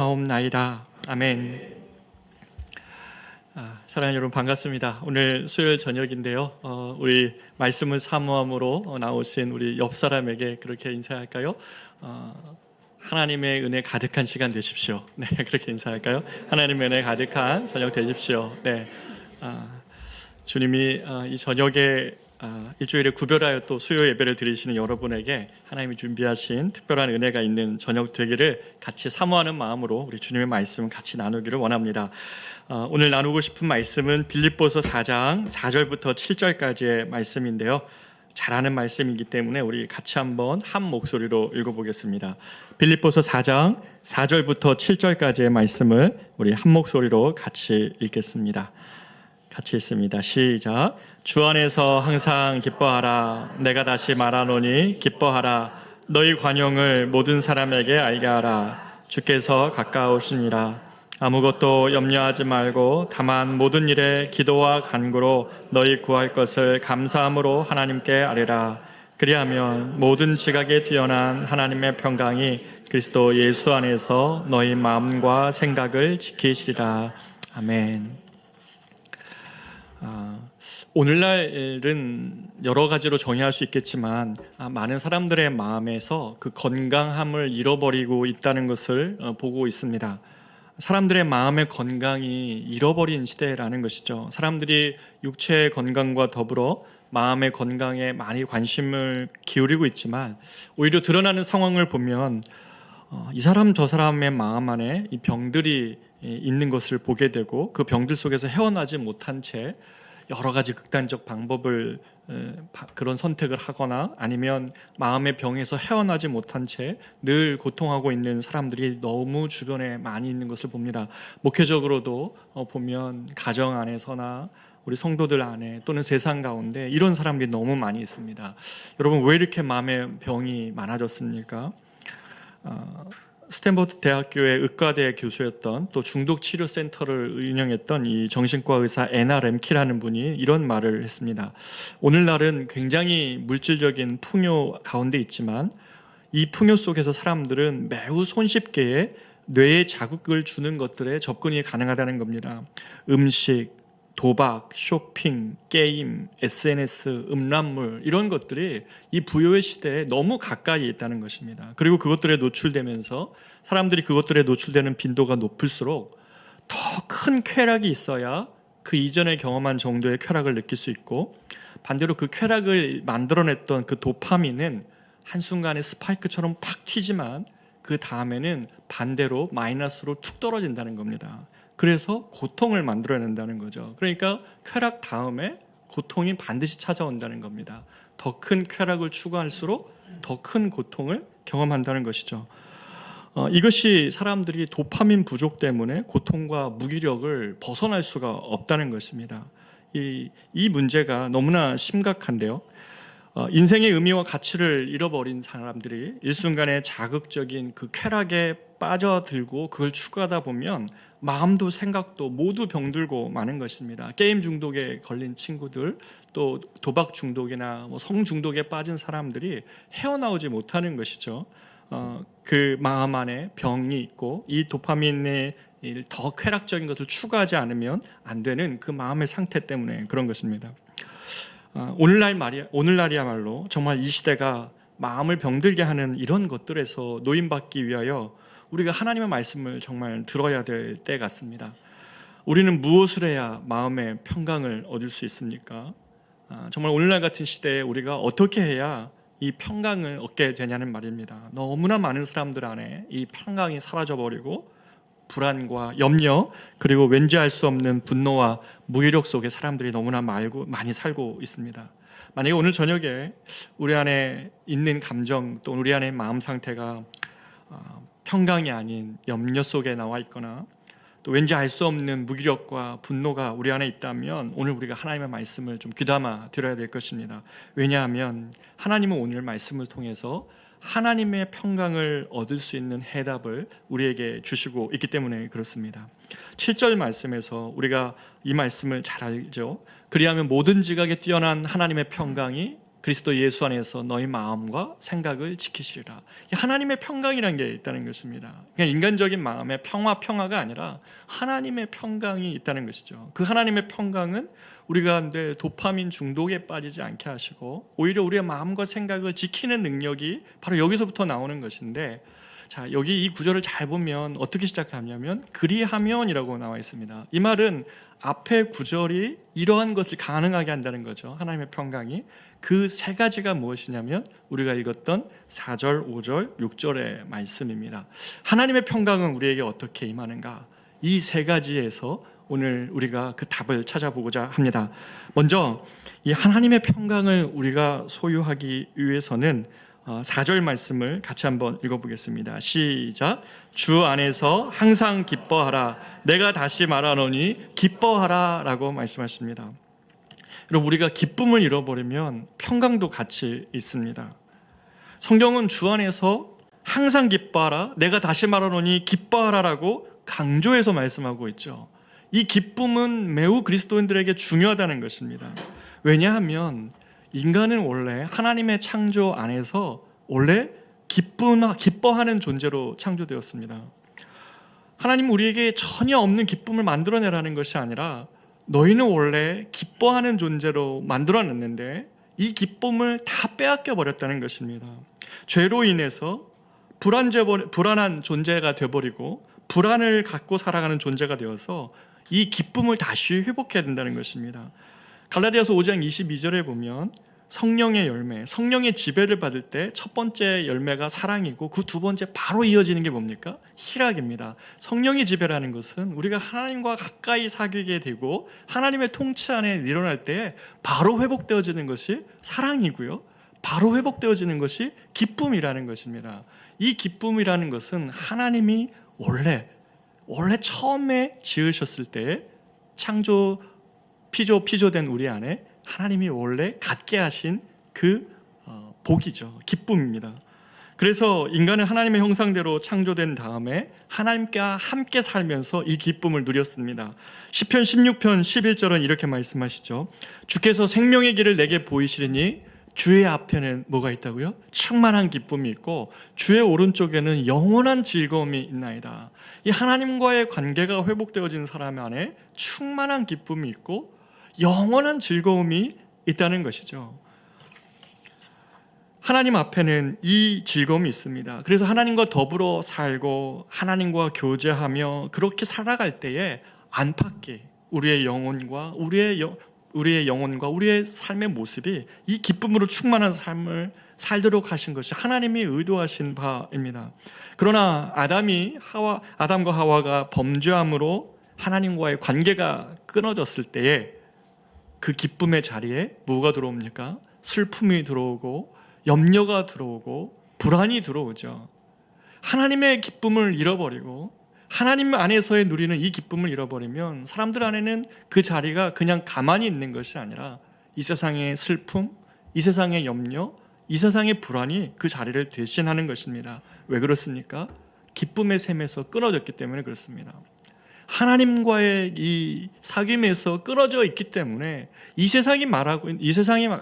나옵나이다. 아멘. 사랑하는 여러분 반갑습니다. 오늘 수요일 저녁인데요. 우리 말씀을 사모함으로 나오신 우리 옆 사람에게 그렇게 인사할까요? 하나님의 은혜 가득한 시간 되십시오. 네, 그렇게 인사할까요? 하나님의 은혜 가득한 저녁 되십시오. 네, 주님이 이 저녁에 일주일에 구별하여 또 수요 예배를 드리시는 여러분에게 하나님이 준비하신 특별한 은혜가 있는 저녁 되기를 같이 사모하는 마음으로 우리 주님의 말씀을 같이 나누기를 원합니다. 오늘 나누고 싶은 말씀은 빌립보서 4장 4절부터 7절까지의 말씀인데요. 잘 아는 말씀이기 때문에 우리 같이 한번 한 목소리로 읽어보겠습니다. 빌립보서 4장 4절부터 7절까지의 말씀을 우리 한 목소리로 같이 읽겠습니다. 같이 읽습니다. 시작. 주 안에서 항상 기뻐하라. 내가 다시 말하노니 기뻐하라. 너희 관용을 모든 사람에게 알게 하라. 주께서 가까우시니라. 아무것도 염려하지 말고 다만 모든 일에 기도와 간구로 너희 구할 것을 감사함으로 하나님께 아뢰라. 그리하면 모든 지각에 뛰어난 하나님의 평강이 그리스도 예수 안에서 너희 마음과 생각을 지키시리라. 아멘. 오늘날은 여러 가지로 정의할 수 있겠지만 많은 사람들의 마음에서 그 건강함을 잃어버리고 있다는 것을 보고 있습니다. 사람들의 마음의 건강이 잃어버린 시대라는 것이죠. 사람들이 육체의 건강과 더불어 마음의 건강에 많이 관심을 기울이고 있지만 오히려 드러나는 상황을 보면 이 사람 저 사람의 마음 안에 이 병들이 있는 것을 보게 되고 그 병들 속에서 헤어나지 못한 채 여러 가지 극단적 방법을 그런 선택을 하거나 아니면 마음의 병에서 헤어나지 못한 채 늘 고통하고 있는 사람들이 너무 주변에 많이 있는 것을 봅니다. 목회적으로도 보면 가정 안에서나 우리 성도들 안에 또는 세상 가운데 이런 사람들이 너무 많이 있습니다. 여러분 왜 이렇게 마음의 병이 많아졌습니까? 스탠퍼드 대학교의 의과대 교수였던 또 중독치료센터를 운영했던 이 정신과 의사 애나 렘키라는 분이 이런 말을 했습니다. 오늘날은 굉장히 물질적인 풍요 가운데 있지만 이 풍요 속에서 사람들은 매우 손쉽게 뇌에 자극을 주는 것들에 접근이 가능하다는 겁니다. 음식, 도박, 쇼핑, 게임, SNS, 음란물 이런 것들이 이 부요의 시대에 너무 가까이 있다는 것입니다. 그리고 그것들에 노출되면서 사람들이 그것들에 노출되는 빈도가 높을수록 더 큰 쾌락이 있어야 그 이전에 경험한 정도의 쾌락을 느낄 수 있고 반대로 그 쾌락을 만들어냈던 그 도파민은 한순간에 스파이크처럼 팍 튀지만 그 다음에는 반대로 마이너스로 툭 떨어진다는 겁니다. 그래서 고통을 만들어낸다는 거죠. 그러니까 쾌락 다음에 고통이 반드시 찾아온다는 겁니다. 더 큰 쾌락을 추구할수록 더 큰 고통을 경험한다는 것이죠. 이것이 사람들이 도파민 부족 때문에 고통과 무기력을 벗어날 수가 없다는 것입니다. 이 문제가 너무나 심각한데요. 인생의 의미와 가치를 잃어버린 사람들이 일순간에 자극적인 그 쾌락에 빠져들고 그걸 추구하다 보면 마음도 생각도 모두 병들고 마는 것입니다. 게임 중독에 걸린 친구들, 또 도박 중독이나 성 중독에 빠진 사람들이 헤어나오지 못하는 것이죠. 그 마음 안에 병이 있고 이 도파민의 더 쾌락적인 것을 추구하지 않으면 안 되는 그 마음의 상태 때문에 그런 것입니다. 오늘날이야말로 정말 이 시대가 마음을 병들게 하는 이런 것들에서 노임받기 위하여 우리가 하나님의 말씀을 정말 들어야 될 때 같습니다. 우리는 무엇을 해야 마음의 평강을 얻을 수 있습니까? 정말 오늘날 같은 시대에 우리가 어떻게 해야 이 평강을 얻게 되냐는 말입니다. 너무나 많은 사람들 안에 이 평강이 사라져버리고 불안과 염려 그리고 왠지 알 수 없는 분노와 무기력 속에 사람들이 너무나 많이 살고 있습니다. 만약에 오늘 저녁에 우리 안에 있는 감정 또 우리 안에 마음 상태가 평강이 아닌 염려 속에 나와 있거나 또 왠지 알 수 없는 무기력과 분노가 우리 안에 있다면 오늘 우리가 하나님의 말씀을 좀 귀담아 들어야 될 것입니다. 왜냐하면 하나님은 오늘 말씀을 통해서 하나님의 평강을 얻을 수 있는 해답을 우리에게 주시고 있기 때문에 그렇습니다. 7절 말씀에서 우리가 이 말씀을 잘 알죠. 그리하면 모든 지각에 뛰어난 하나님의 평강이 그리스도 예수 안에서 너희 마음과 생각을 지키시리라. 하나님의 평강이라는 게 있다는 것입니다. 그냥 인간적인 마음의 평화가 아니라 하나님의 평강이 있다는 것이죠. 그 하나님의 평강은 우리 가운데 도파민 중독에 빠지지 않게 하시고 오히려 우리의 마음과 생각을 지키는 능력이 바로 여기서부터 나오는 것인데, 자, 여기 이 구절을 잘 보면 어떻게 시작하냐면 그리하면이라고 나와 있습니다. 이 말은 앞에 구절이 이러한 것을 가능하게 한다는 거죠. 하나님의 평강이. 그 세 가지가 무엇이냐면 우리가 읽었던 4절, 5절, 6절의 말씀입니다. 하나님의 평강은 우리에게 어떻게 임하는가? 이 세 가지에서 오늘 우리가 그 답을 찾아보고자 합니다. 먼저 이 하나님의 평강을 우리가 소유하기 위해서는 4절 말씀을 같이 한번 읽어보겠습니다. 시작. 주 안에서 항상 기뻐하라. 내가 다시 말하노니 기뻐하라 라고 말씀하십니다. 여러분, 우리가 기쁨을 잃어버리면 평강도 같이 있습니다. 성경은 주 안에서 항상 기뻐하라. 내가 다시 말하노니 기뻐하라 라고 강조해서 말씀하고 있죠. 이 기쁨은 매우 그리스도인들에게 중요하다는 것입니다. 왜냐하면 인간은 원래 하나님의 창조 안에서 원래 기뻐하는 존재로 창조되었습니다. 하나님은 우리에게 전혀 없는 기쁨을 만들어내라는 것이 아니라 너희는 원래 기뻐하는 존재로 만들어냈는데 이 기쁨을 다 빼앗겨 버렸다는 것입니다. 죄로 인해서 불안한 존재가 되어버리고 불안을 갖고 살아가는 존재가 되어서 이 기쁨을 다시 회복해야 된다는 것입니다. 갈라디아서 5장 22절에 보면 성령의 열매, 성령의 지배를 받을 때 첫 번째 열매가 사랑이고 그 두 번째 바로 이어지는 게 뭡니까? 희락입니다. 성령의 지배라는 것은 우리가 하나님과 가까이 사귀게 되고 하나님의 통치 안에 일어날 때 바로 회복되어지는 것이 사랑이고요, 바로 회복되어지는 것이 기쁨이라는 것입니다. 이 기쁨이라는 것은 하나님이 원래 처음에 지으셨을 때 창조 피조된 우리 안에 하나님이 원래 갖게 하신 그 복이죠. 기쁨입니다. 그래서 인간은 하나님의 형상대로 창조된 다음에 하나님과 함께 살면서 이 기쁨을 누렸습니다. 시편 16편 11절은 이렇게 말씀하시죠. 주께서 생명의 길을 내게 보이시리니 주의 앞에는 뭐가 있다고요? 충만한 기쁨이 있고 주의 오른쪽에는 영원한 즐거움이 있나이다. 이 하나님과의 관계가 회복되어진 사람 안에 충만한 기쁨이 있고 영원한 즐거움이 있다는 것이죠. 하나님 앞에는 이 즐거움이 있습니다. 그래서 하나님과 더불어 살고 하나님과 교제하며 그렇게 살아갈 때에 안팎이 우리의 영혼과 우리의 삶의 모습이 이 기쁨으로 충만한 삶을 살도록 하신 것이 하나님이 의도하신 바입니다. 그러나 아담과 하와가 범죄함으로 하나님과의 관계가 끊어졌을 때에 그 기쁨의 자리에 뭐가 들어옵니까? 슬픔이 들어오고 염려가 들어오고 불안이 들어오죠. 하나님의 기쁨을 잃어버리고 하나님 안에서의 누리는 이 기쁨을 잃어버리면 사람들 안에는 그 자리가 그냥 가만히 있는 것이 아니라 이 세상의 슬픔, 이 세상의 염려, 이 세상의 불안이 그 자리를 대신하는 것입니다. 왜 그렇습니까? 기쁨의 샘에서 끊어졌기 때문에 그렇습니다. 하나님과의 이 사귐에서 끊어져 있기 때문에 이 세상이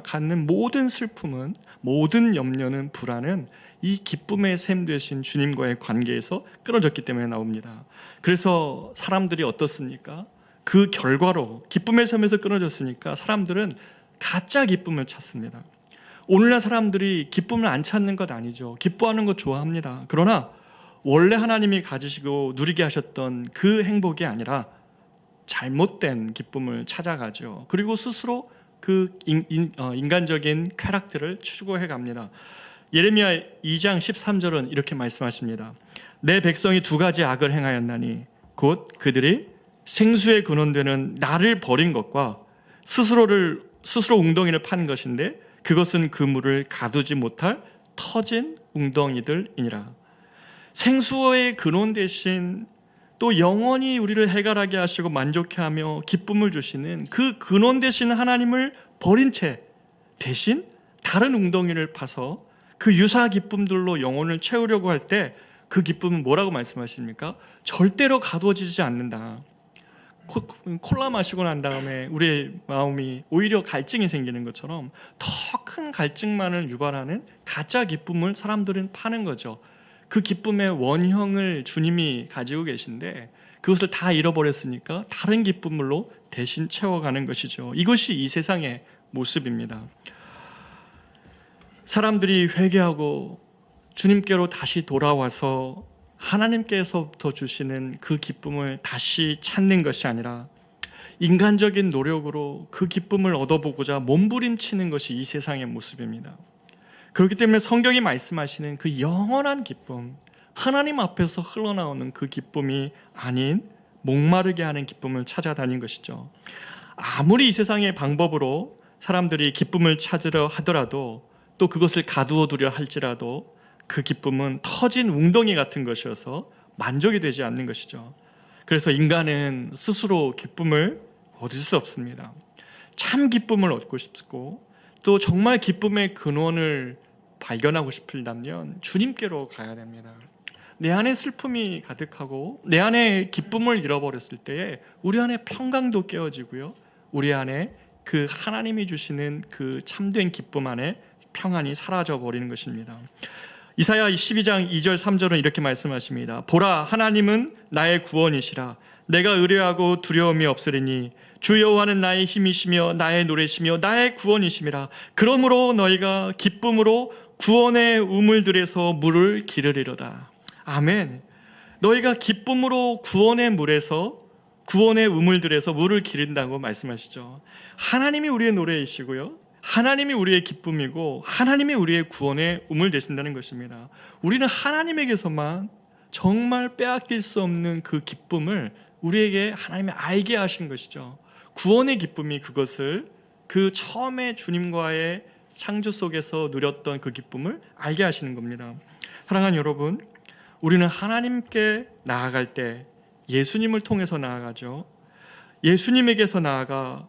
갖는 모든 슬픔은, 모든 염려는, 불안은 이 기쁨의 샘 되신 주님과의 관계에서 끊어졌기 때문에 나옵니다. 그래서 사람들이 어떻습니까? 그 결과로 기쁨의 샘에서 끊어졌으니까 사람들은 가짜 기쁨을 찾습니다. 오늘날 사람들이 기쁨을 안 찾는 것 아니죠. 기뻐하는 것 좋아합니다. 그러나 원래 하나님이 가지시고 누리게 하셨던 그 행복이 아니라 잘못된 기쁨을 찾아가죠. 그리고 스스로 그 인간적인 쾌락들을 추구해 갑니다. 예레미야 2장 13절은 이렇게 말씀하십니다. 내 백성이 두 가지 악을 행하였나니 곧 그들이 생수의 근원되는 나를 버린 것과 스스로 웅덩이를 판 것인데 그것은 그물을 가두지 못할 터진 웅덩이들이니라. 생수의 근원 대신 또 영원히 우리를 해결하게 하시고 만족해 하며 기쁨을 주시는 그 근원 되신 하나님을 버린 채 대신 다른 웅덩이를 파서 그 유사 기쁨들로 영혼을 채우려고 할 때 그 기쁨은 뭐라고 말씀하십니까? 절대로 가두어지지 않는다. 콜라 마시고 난 다음에 우리의 마음이 오히려 갈증이 생기는 것처럼 더 큰 갈증만을 유발하는 가짜 기쁨을 사람들은 파는 거죠. 그 기쁨의 원형을 주님이 가지고 계신데 그것을 다 잃어버렸으니까 다른 기쁨으로 대신 채워가는 것이죠. 이것이 이 세상의 모습입니다. 사람들이 회개하고 주님께로 다시 돌아와서 하나님께서부터 주시는 그 기쁨을 다시 찾는 것이 아니라 인간적인 노력으로 그 기쁨을 얻어보고자 몸부림치는 것이 이 세상의 모습입니다. 그렇기 때문에 성경이 말씀하시는 그 영원한 기쁨, 하나님 앞에서 흘러나오는 그 기쁨이 아닌 목마르게 하는 기쁨을 찾아다닌 것이죠. 아무리 이 세상의 방법으로 사람들이 기쁨을 찾으려 하더라도 또 그것을 가두어 두려 할지라도 그 기쁨은 터진 웅덩이 같은 것이어서 만족이 되지 않는 것이죠. 그래서 인간은 스스로 기쁨을 얻을 수 없습니다. 참 기쁨을 얻고 싶고 또 정말 기쁨의 근원을 발견하고 싶다면 주님께로 가야 됩니다. 내 안에 슬픔이 가득하고 내 안에 기쁨을 잃어버렸을 때에 우리 안에 평강도 깨어지고요, 우리 안에 그 하나님이 주시는 그 참된 기쁨 안에 평안이 사라져 버리는 것입니다. 이사야 12장 2절 3절은 이렇게 말씀하십니다. 보라, 하나님은 나의 구원이시라. 내가 의뢰하고 두려움이 없으리니 주 여호와는 나의 힘이시며 나의 노래시며 나의 구원이심이라. 그러므로 너희가 기쁨으로 구원의 우물들에서 물을 기르리로다. 아멘. 너희가 기쁨으로 구원의 물에서, 구원의 우물들에서 물을 기른다고 말씀하시죠. 하나님이 우리의 노래이시고요, 하나님이 우리의 기쁨이고 하나님이 우리의 구원의 우물 되신다는 것입니다. 우리는 하나님에게서만 정말 빼앗길 수 없는 그 기쁨을 우리에게 하나님이 알게 하신 것이죠. 구원의 기쁨이 그것을, 그 처음에 주님과의 창조 속에서 누렸던 그 기쁨을 알게 하시는 겁니다. 사랑하는 여러분, 우리는 하나님께 나아갈 때 예수님을 통해서 나아가죠. 예수님에게서 나아가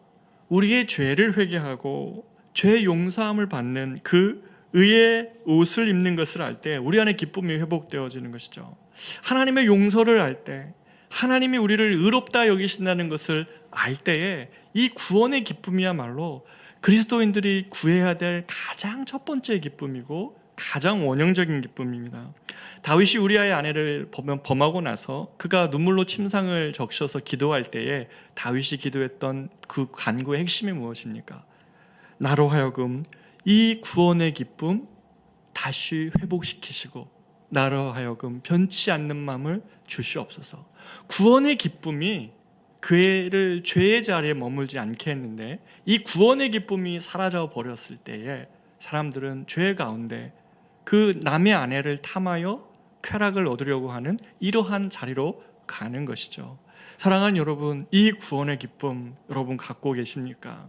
우리의 죄를 회개하고 죄 용서함을 받는 그 의의 옷을 입는 것을 알 때 우리 안에 기쁨이 회복되어지는 것이죠. 하나님의 용서를 알 때, 하나님이 우리를 의롭다 여기신다는 것을 알 때에 이 구원의 기쁨이야말로 그리스도인들이 구해야 될 가장 첫 번째 기쁨이고 가장 원형적인 기쁨입니다. 다윗이 우리아의 아내를 범하고 나서 그가 눈물로 침상을 적셔서 기도할 때에 다윗이 기도했던 그 간구의 핵심이 무엇입니까? 나로 하여금 이 구원의 기쁨 다시 회복시키시고 나로 하여금 변치 않는 마음을 주시옵소서. 구원의 기쁨이 그를 죄의 자리에 머물지 않게 했는데 이 구원의 기쁨이 사라져 버렸을 때에 사람들은 죄 가운데 그 남의 아내를 탐하여 쾌락을 얻으려고 하는 이러한 자리로 가는 것이죠. 사랑하는 여러분, 이 구원의 기쁨 여러분 갖고 계십니까?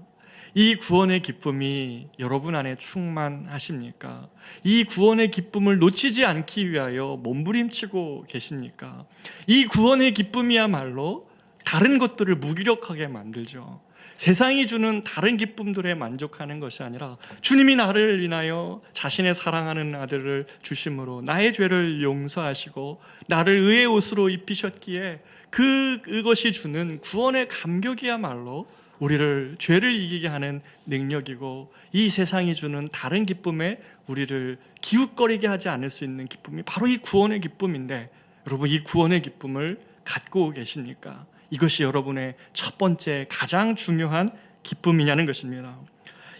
이 구원의 기쁨이 여러분 안에 충만하십니까? 이 구원의 기쁨을 놓치지 않기 위하여 몸부림치고 계십니까? 이 구원의 기쁨이야말로 다른 것들을 무기력하게 만들죠. 세상이 주는 다른 기쁨들에 만족하는 것이 아니라 주님이 나를 인하여 자신의 사랑하는 아들을 주심으로 나의 죄를 용서하시고 나를 의의 옷으로 입히셨기에 그것이 주는 구원의 감격이야말로 우리를 죄를 이기게 하는 능력이고 이 세상이 주는 다른 기쁨에 우리를 기웃거리게 하지 않을 수 있는 기쁨이 바로 이 구원의 기쁨인데, 여러분 이 구원의 기쁨을 갖고 계십니까? 이것이 여러분의 첫 번째 가장 중요한 기쁨이냐는 것입니다.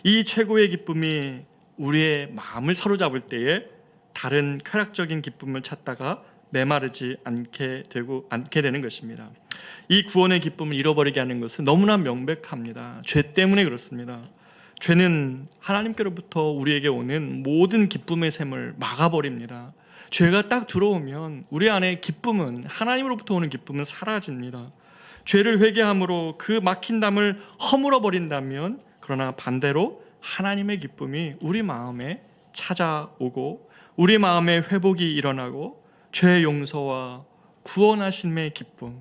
이 최고의 기쁨이 우리의 마음을 사로잡을 때에 다른 쾌락적인 기쁨을 찾다가 메마르지 않게 되는 것입니다. 이 구원의 기쁨을 잃어버리게 하는 것은 너무나 명백합니다. 죄 때문에 그렇습니다. 죄는 하나님께로부터 우리에게 오는 모든 기쁨의 샘을 막아버립니다. 죄가 딱 들어오면 우리 안에 기쁨은, 하나님으로부터 오는 기쁨은 사라집니다. 죄를 회개함으로 그 막힌 담을 허물어 버린다면, 그러나 반대로 하나님의 기쁨이 우리 마음에 찾아오고 우리 마음에 회복이 일어나고 죄 용서와 구원하심의 기쁨,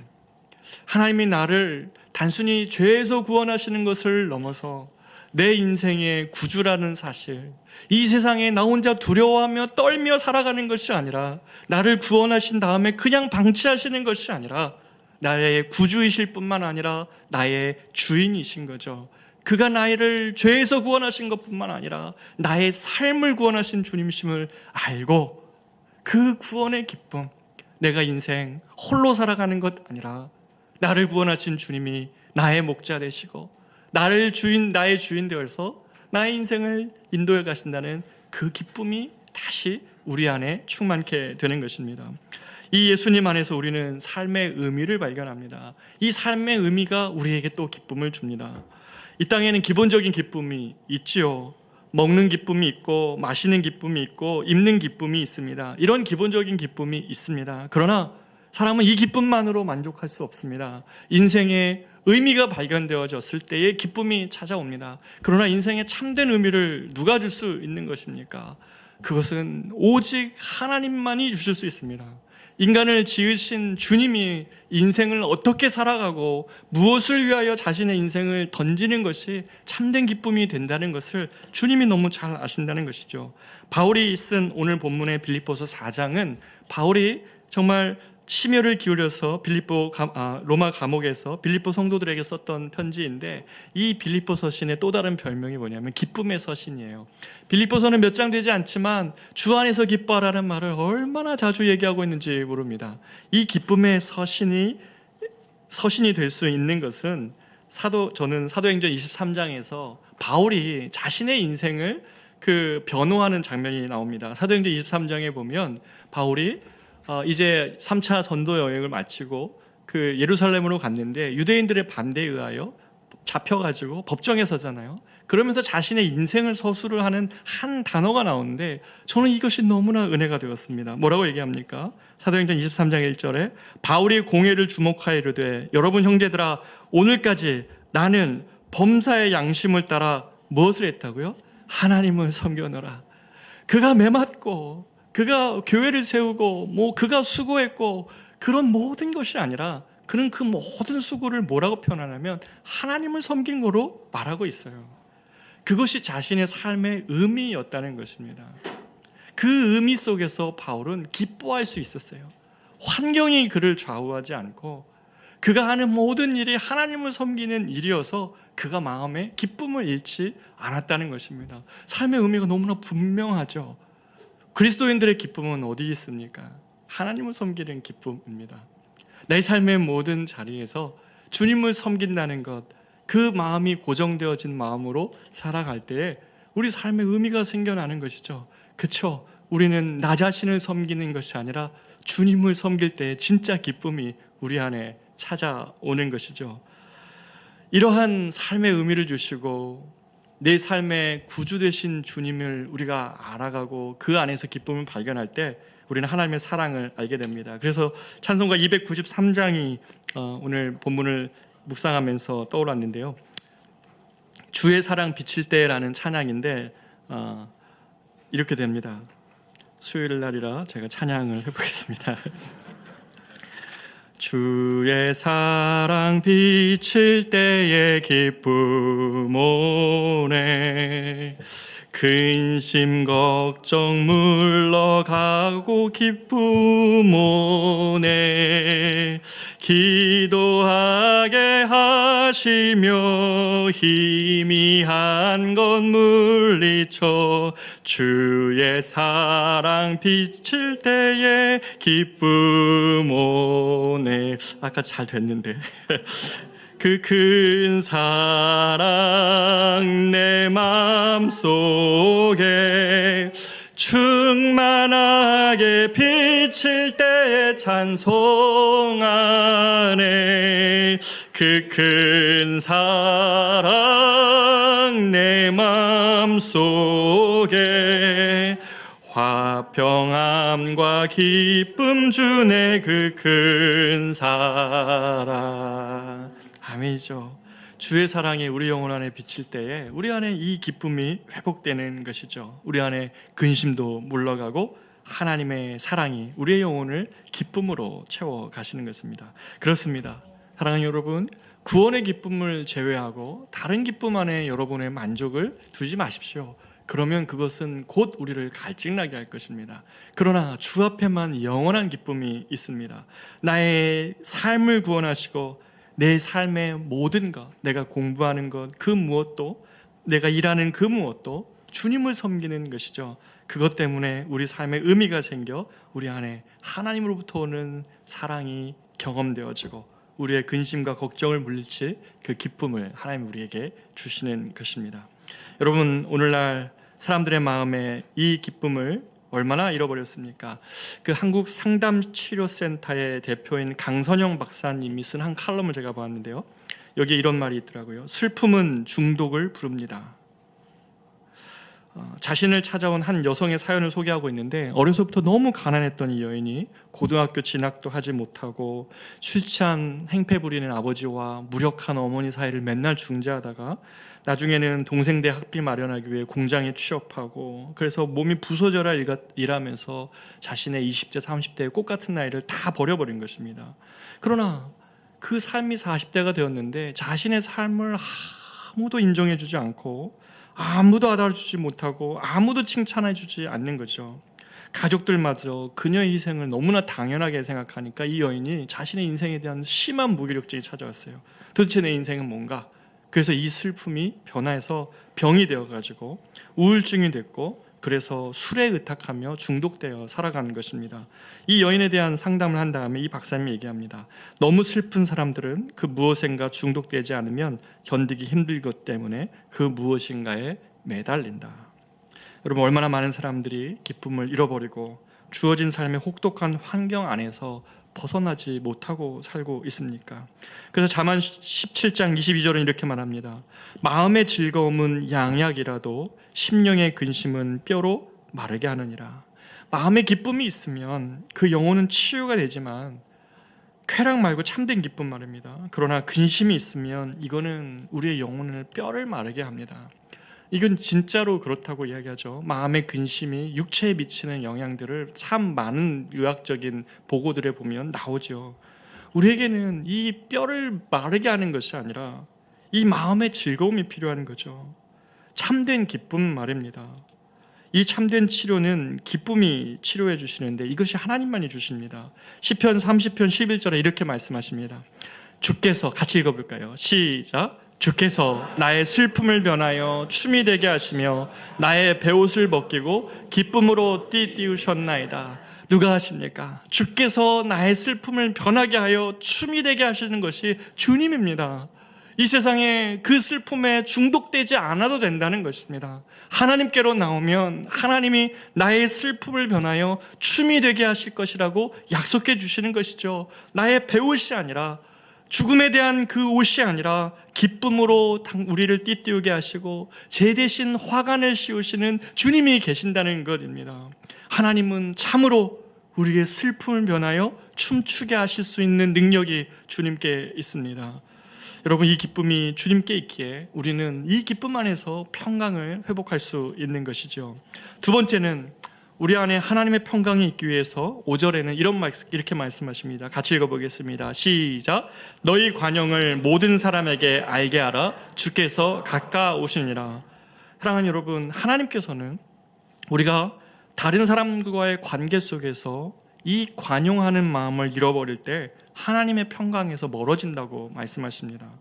하나님이 나를 단순히 죄에서 구원하시는 것을 넘어서 내 인생의 구주라는 사실, 이 세상에 나 혼자 두려워하며 떨며 살아가는 것이 아니라, 나를 구원하신 다음에 그냥 방치하시는 것이 아니라 나의 구주이실 뿐만 아니라 나의 주인이신 거죠. 그가 나를 죄에서 구원하신 것뿐만 아니라 나의 삶을 구원하신 주님이심을 알고 그 구원의 기쁨, 내가 인생 홀로 살아가는 것 아니라 나를 구원하신 주님이 나의 목자 되시고 나의 주인 되어서 나의 인생을 인도해 가신다는 그 기쁨이 다시 우리 안에 충만케 되는 것입니다. 이 예수님 안에서 우리는 삶의 의미를 발견합니다. 이 삶의 의미가 우리에게 또 기쁨을 줍니다. 이 땅에는 기본적인 기쁨이 있지요. 먹는 기쁨이 있고 마시는 기쁨이 있고 입는 기쁨이 있습니다. 이런 기본적인 기쁨이 있습니다. 그러나 사람은 이 기쁨만으로 만족할 수 없습니다. 인생의 의미가 발견되어졌을 때의 기쁨이 찾아옵니다. 그러나 인생의 참된 의미를 누가 줄 수 있는 것입니까? 그것은 오직 하나님만이 주실 수 있습니다. 인간을 지으신 주님이 인생을 어떻게 살아가고 무엇을 위하여 자신의 인생을 던지는 것이 참된 기쁨이 된다는 것을 주님이 너무 잘 아신다는 것이죠. 바울이 쓴 오늘 본문의 빌립보서 4장은 바울이 정말 심혈을 기울여서 로마 감옥에서 빌립보 성도들에게 썼던 편지인데, 이 빌립보 서신의 또 다른 별명이 뭐냐면 기쁨의 서신이에요. 빌립보서는 몇 장 되지 않지만 주 안에서 기뻐하라는 말을 얼마나 자주 얘기하고 있는지 모릅니다. 이 기쁨의 서신이 될 수 있는 것은 저는 사도행전 23장에서 바울이 자신의 인생을 변호하는 장면이 나옵니다. 사도행전 23장에 보면 바울이 이제 3차 전도 여행을 마치고 예루살렘으로 갔는데 유대인들의 반대에 의하여 잡혀가지고 법정에 서잖아요. 그러면서 자신의 인생을 서술을 하는 한 단어가 나오는데 저는 이것이 너무나 은혜가 되었습니다. 뭐라고 얘기합니까? 사도행전 23장 1절에 바울이 공회를 주목하여 이르되 여러분 형제들아 오늘까지 나는 범사의 양심을 따라 무엇을 했다고요? 하나님을 섬겨노라. 그가 매맞고 그가 교회를 세우고 그가 수고했고 그런 모든 것이 아니라 그는 그 모든 수고를 뭐라고 표현하냐면 하나님을 섬긴 거로 말하고 있어요. 그것이 자신의 삶의 의미였다는 것입니다. 그 의미 속에서 바울은 기뻐할 수 있었어요. 환경이 그를 좌우하지 않고 그가 하는 모든 일이 하나님을 섬기는 일이어서 그가 마음에 기쁨을 잃지 않았다는 것입니다. 삶의 의미가 너무나 분명하죠. 그리스도인들의 기쁨은 어디 있습니까? 하나님을 섬기는 기쁨입니다. 내 삶의 모든 자리에서 주님을 섬긴다는 것, 그 마음이 고정되어진 마음으로 살아갈 때에 우리 삶의 의미가 생겨나는 것이죠. 그렇죠? 우리는 나 자신을 섬기는 것이 아니라 주님을 섬길 때의 진짜 기쁨이 우리 안에 찾아오는 것이죠. 이러한 삶의 의미를 주시고 내 삶의 구주 되신 주님을 우리가 알아가고 그 안에서 기쁨을 발견할 때 우리는 하나님의 사랑을 알게 됩니다. 그래서 찬송가 293장이 오늘 본문을 묵상하면서 떠올랐는데요. 주의 사랑 비칠 때라는 찬양인데 이렇게 됩니다. 수요일 날이라 제가 찬양을 해보겠습니다. 주의 사랑 비칠 때의 기쁨 오네 근심 걱정 물러가고 기쁨 오네 기도하게 하시며 희미한 것 물리쳐 주의 사랑 비칠 때에 기쁨 오네. 아까 잘 됐는데 그 큰 사랑 내 맘속에 충만하게 비칠 때 찬송하네 그 큰 사랑 내 맘속에 화평함과 기쁨 주네 그 큰 사랑. 아멘이죠. 주의 사랑이 우리 영혼 안에 비칠 때에 우리 안에 이 기쁨이 회복되는 것이죠. 우리 안에 근심도 물러가고 하나님의 사랑이 우리의 영혼을 기쁨으로 채워가시는 것입니다. 그렇습니다. 사랑하는 여러분, 구원의 기쁨을 제외하고 다른 기쁨 안에 여러분의 만족을 두지 마십시오. 그러면 그것은 곧 우리를 갈증나게 할 것입니다. 그러나 주 앞에만 영원한 기쁨이 있습니다. 나의 삶을 구원하시고 내 삶의 모든 것, 내가 공부하는 것, 그 무엇도, 내가 일하는 그 무엇도 주님을 섬기는 것이죠. 그것 때문에 우리 삶에 의미가 생겨 우리 안에 하나님으로부터 오는 사랑이 경험되어지고 우리의 근심과 걱정을 물리칠 그 기쁨을 하나님 우리에게 주시는 것입니다. 여러분, 오늘날 사람들의 마음에 이 기쁨을 얼마나 잃어버렸습니까? 그 한국 상담치료센터의 대표인 강선영 박사님이 쓴 한 칼럼을 제가 봤는데요, 여기에 이런 말이 있더라고요. 슬픔은 중독을 부릅니다. 자신을 찾아온 한 여성의 사연을 소개하고 있는데, 어려서부터 너무 가난했던 이 여인이 고등학교 진학도 하지 못하고 술 취한 행패 부리는 아버지와 무력한 어머니 사이를 맨날 중재하다가 나중에는 동생대 학비 마련하기 위해 공장에 취업하고, 그래서 몸이 부서져라 일하면서 자신의 20대 30대의 꽃같은 나이를 다 버려버린 것입니다. 그러나 그 삶이 40대가 되었는데 자신의 삶을 아무도 인정해주지 않고 아무도 알아주지 못하고 아무도 칭찬해주지 않는 거죠. 가족들마저 그녀의 희생을 너무나 당연하게 생각하니까 이 여인이 자신의 인생에 대한 심한 무기력증이 찾아왔어요. 도대체 내 인생은 뭔가? 그래서 이 슬픔이 변화해서 병이 되어가지고 우울증이 됐고, 그래서 술에 의탁하며 중독되어 살아가는 것입니다. 이 여인에 대한 상담을 한 다음에 이 박사님이 얘기합니다. 너무 슬픈 사람들은 그 무엇인가 중독되지 않으면 견디기 힘들 것 때문에 그 무엇인가에 매달린다. 여러분, 얼마나 많은 사람들이 기쁨을 잃어버리고 주어진 삶의 혹독한 환경 안에서 벗어나지 못하고 살고 있습니까? 그래서 잠언 17장 22절은 이렇게 말합니다. 마음의 즐거움은 양약이라도 심령의 근심은 뼈로 마르게 하느니라. 마음의 기쁨이 있으면 그 영혼은 치유가 되지만 쾌락 말고 참된 기쁨 말입니다. 그러나 근심이 있으면 이거는 우리의 영혼을 뼈를 마르게 합니다. 이건 진짜로 그렇다고 이야기하죠. 마음의 근심이 육체에 미치는 영향들을 참 많은 의학적인 보고들에 보면 나오죠. 우리에게는 이 뼈를 마르게 하는 것이 아니라 이 마음의 즐거움이 필요한 거죠. 참된 기쁨 말입니다. 이 참된 치료는 기쁨이 치료해 주시는데 이것이 하나님만이 주십니다. 시편 30편 11절에 이렇게 말씀하십니다. 주께서, 같이 읽어볼까요? 시작. 주께서 나의 슬픔을 변하여 춤이 되게 하시며 나의 베옷을 벗기고 기쁨으로 띠띠우셨나이다. 누가 하십니까? 주께서 나의 슬픔을 변하게 하여 춤이 되게 하시는 것이 주님입니다. 이 세상에 그 슬픔에 중독되지 않아도 된다는 것입니다. 하나님께로 나오면 하나님이 나의 슬픔을 변하여 춤이 되게 하실 것이라고 약속해 주시는 것이죠. 나의 베옷이 아니라, 죽음에 대한 그 옷이 아니라 기쁨으로 우리를 띠띠우게 하시고 제 대신 화관을 씌우시는 주님이 계신다는 것입니다. 하나님은 참으로 우리의 슬픔을 변하여 춤추게 하실 수 있는 능력이 주님께 있습니다. 여러분, 이 기쁨이 주님께 있기에 우리는 이 기쁨 안에서 평강을 회복할 수 있는 것이죠. 두 번째는 우리 안에 하나님의 평강이 있기 위해서 5절에는 이렇게 말씀하십니다. 같이 읽어보겠습니다. 시작. 너희 관용을 모든 사람에게 알게 하라. 주께서 가까우시니라. 사랑하는 여러분, 하나님께서는 우리가 다른 사람과의 관계 속에서 이 관용하는 마음을 잃어버릴 때 하나님의 평강에서 멀어진다고 말씀하십니다.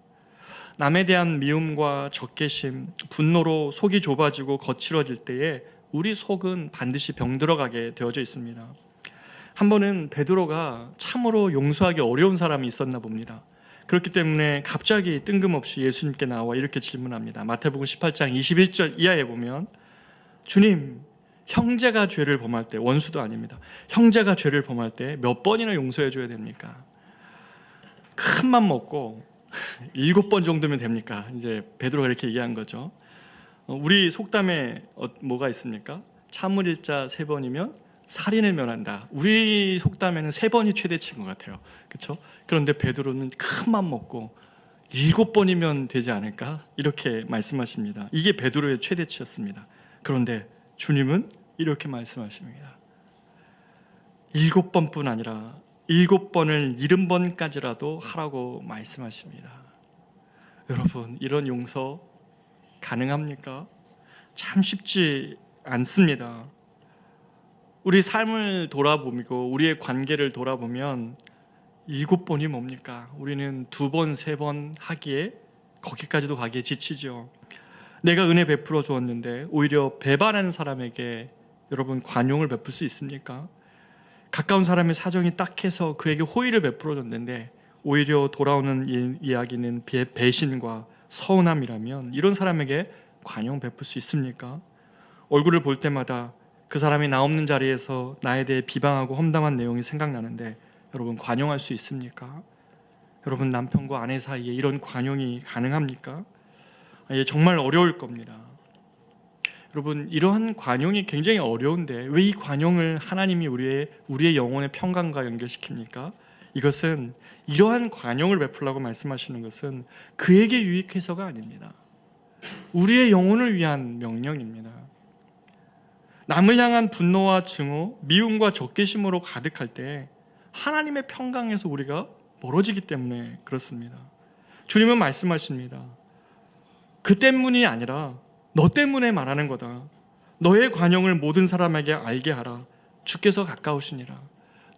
남에 대한 미움과 적개심, 분노로 속이 좁아지고 거칠어질 때에 우리 속은 반드시 병들어가게 되어져 있습니다. 한 번은 베드로가 참으로 용서하기 어려운 사람이 있었나 봅니다. 그렇기 때문에 갑자기 뜬금없이 예수님께 나와 이렇게 질문합니다. 마태복음 18장 21절 이하에 보면, 주님, 형제가 죄를 범할 때, 원수도 아닙니다, 형제가 죄를 범할 때 몇 번이나 용서해 줘야 됩니까? 큰 맘 먹고 7번 정도면 됩니까? 이제 베드로가 이렇게 얘기한 거죠. 우리 속담에 뭐가 있습니까? 참을 일자 3번이면 살인을 면한다. 우리 속담에는 3번이 최대치인 것 같아요. 그렇죠? 그런데 베드로는 큰 맘 먹고 7번이면 되지 않을까? 이렇게 말씀하십니다. 이게 베드로의 최대치였습니다. 그런데 주님은 이렇게 말씀하십니다. 7번뿐 아니라 7번을 70번까지라도 하라고 말씀하십니다. 여러분, 이런 용서 가능합니까? 참 쉽지 않습니다. 우리 삶을 돌아보고 우리의 관계를 돌아보면 7번이 뭡니까? 우리는 2번, 3번 하기에 거기까지도 가기에 지치죠. 내가 은혜 베풀어 주었는데 오히려 배반하는 사람에게 여러분 관용을 베풀 수 있습니까? 가까운 사람의 사정이 딱해서 그에게 호의를 베풀어 줬는데 오히려 돌아오는 이야기는 배신과 서운함이라면 이런 사람에게 관용 베풀 수 있습니까? 얼굴을 볼 때마다 그 사람이 나 없는 자리에서 나에 대해 비방하고 험담한 내용이 생각나는데 여러분 관용할 수 있습니까? 여러분 남편과 아내 사이에 이런 관용이 가능합니까? 정말 어려울 겁니다. 여러분 이러한 관용이 굉장히 어려운데 왜 이 관용을 하나님이 우리의 영혼의 평강과 연결시킵니까? 이것은 이러한 관용을 베풀라고 말씀하시는 것은 그에게 유익해서가 아닙니다. 우리의 영혼을 위한 명령입니다. 남을 향한 분노와 증오, 미움과 적개심으로 가득할 때 하나님의 평강에서 우리가 멀어지기 때문에 그렇습니다. 주님은 말씀하십니다. 그 때문이 아니라 너 때문에 말하는 거다. 너의 관용을 모든 사람에게 알게 하라. 주께서 가까우시니라.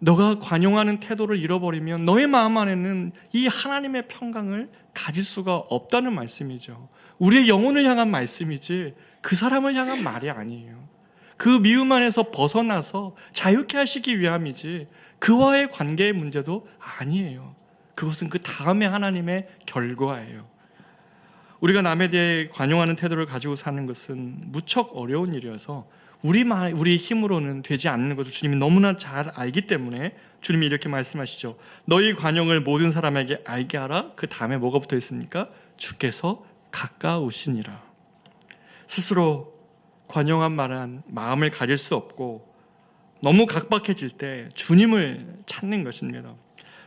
너가 관용하는 태도를 잃어버리면 너의 마음 안에는 이 하나님의 평강을 가질 수가 없다는 말씀이죠. 우리의 영혼을 향한 말씀이지 그 사람을 향한 말이 아니에요. 그 미움 안에서 벗어나서 자유케 하시기 위함이지 그와의 관계의 문제도 아니에요. 그것은 그 다음에 하나님의 결과예요. 우리가 남에 대해 관용하는 태도를 가지고 사는 것은 무척 어려운 일이어서 우리 힘으로는 되지 않는 것을 주님이 너무나 잘 알기 때문에 주님이 이렇게 말씀하시죠. 너희 관용을 모든 사람에게 알게 하라. 그 다음에 뭐가 붙어 있습니까? 주께서 가까우시니라. 스스로 관용한 말한 마음을 가질 수 없고 너무 각박해질 때 주님을 찾는 것입니다.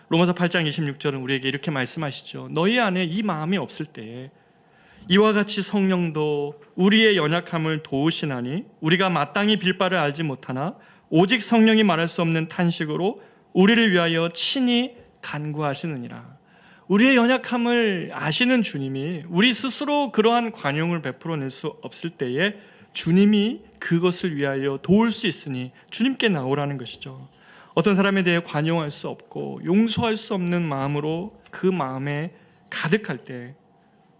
로마서 8장 26절은 우리에게 이렇게 말씀하시죠. 너희 안에 이 마음이 없을 때에 이와 같이 성령도 우리의 연약함을 도우시나니 우리가 마땅히 빌 바를 알지 못하나 오직 성령이 말할 수 없는 탄식으로 우리를 위하여 친히 간구하시느니라. 우리의 연약함을 아시는 주님이 우리 스스로 그러한 관용을 베풀어낼 수 없을 때에 주님이 그것을 위하여 도울 수 있으니 주님께 나오라는 것이죠. 어떤 사람에 대해 관용할 수 없고 용서할 수 없는 마음으로 그 마음에 가득할 때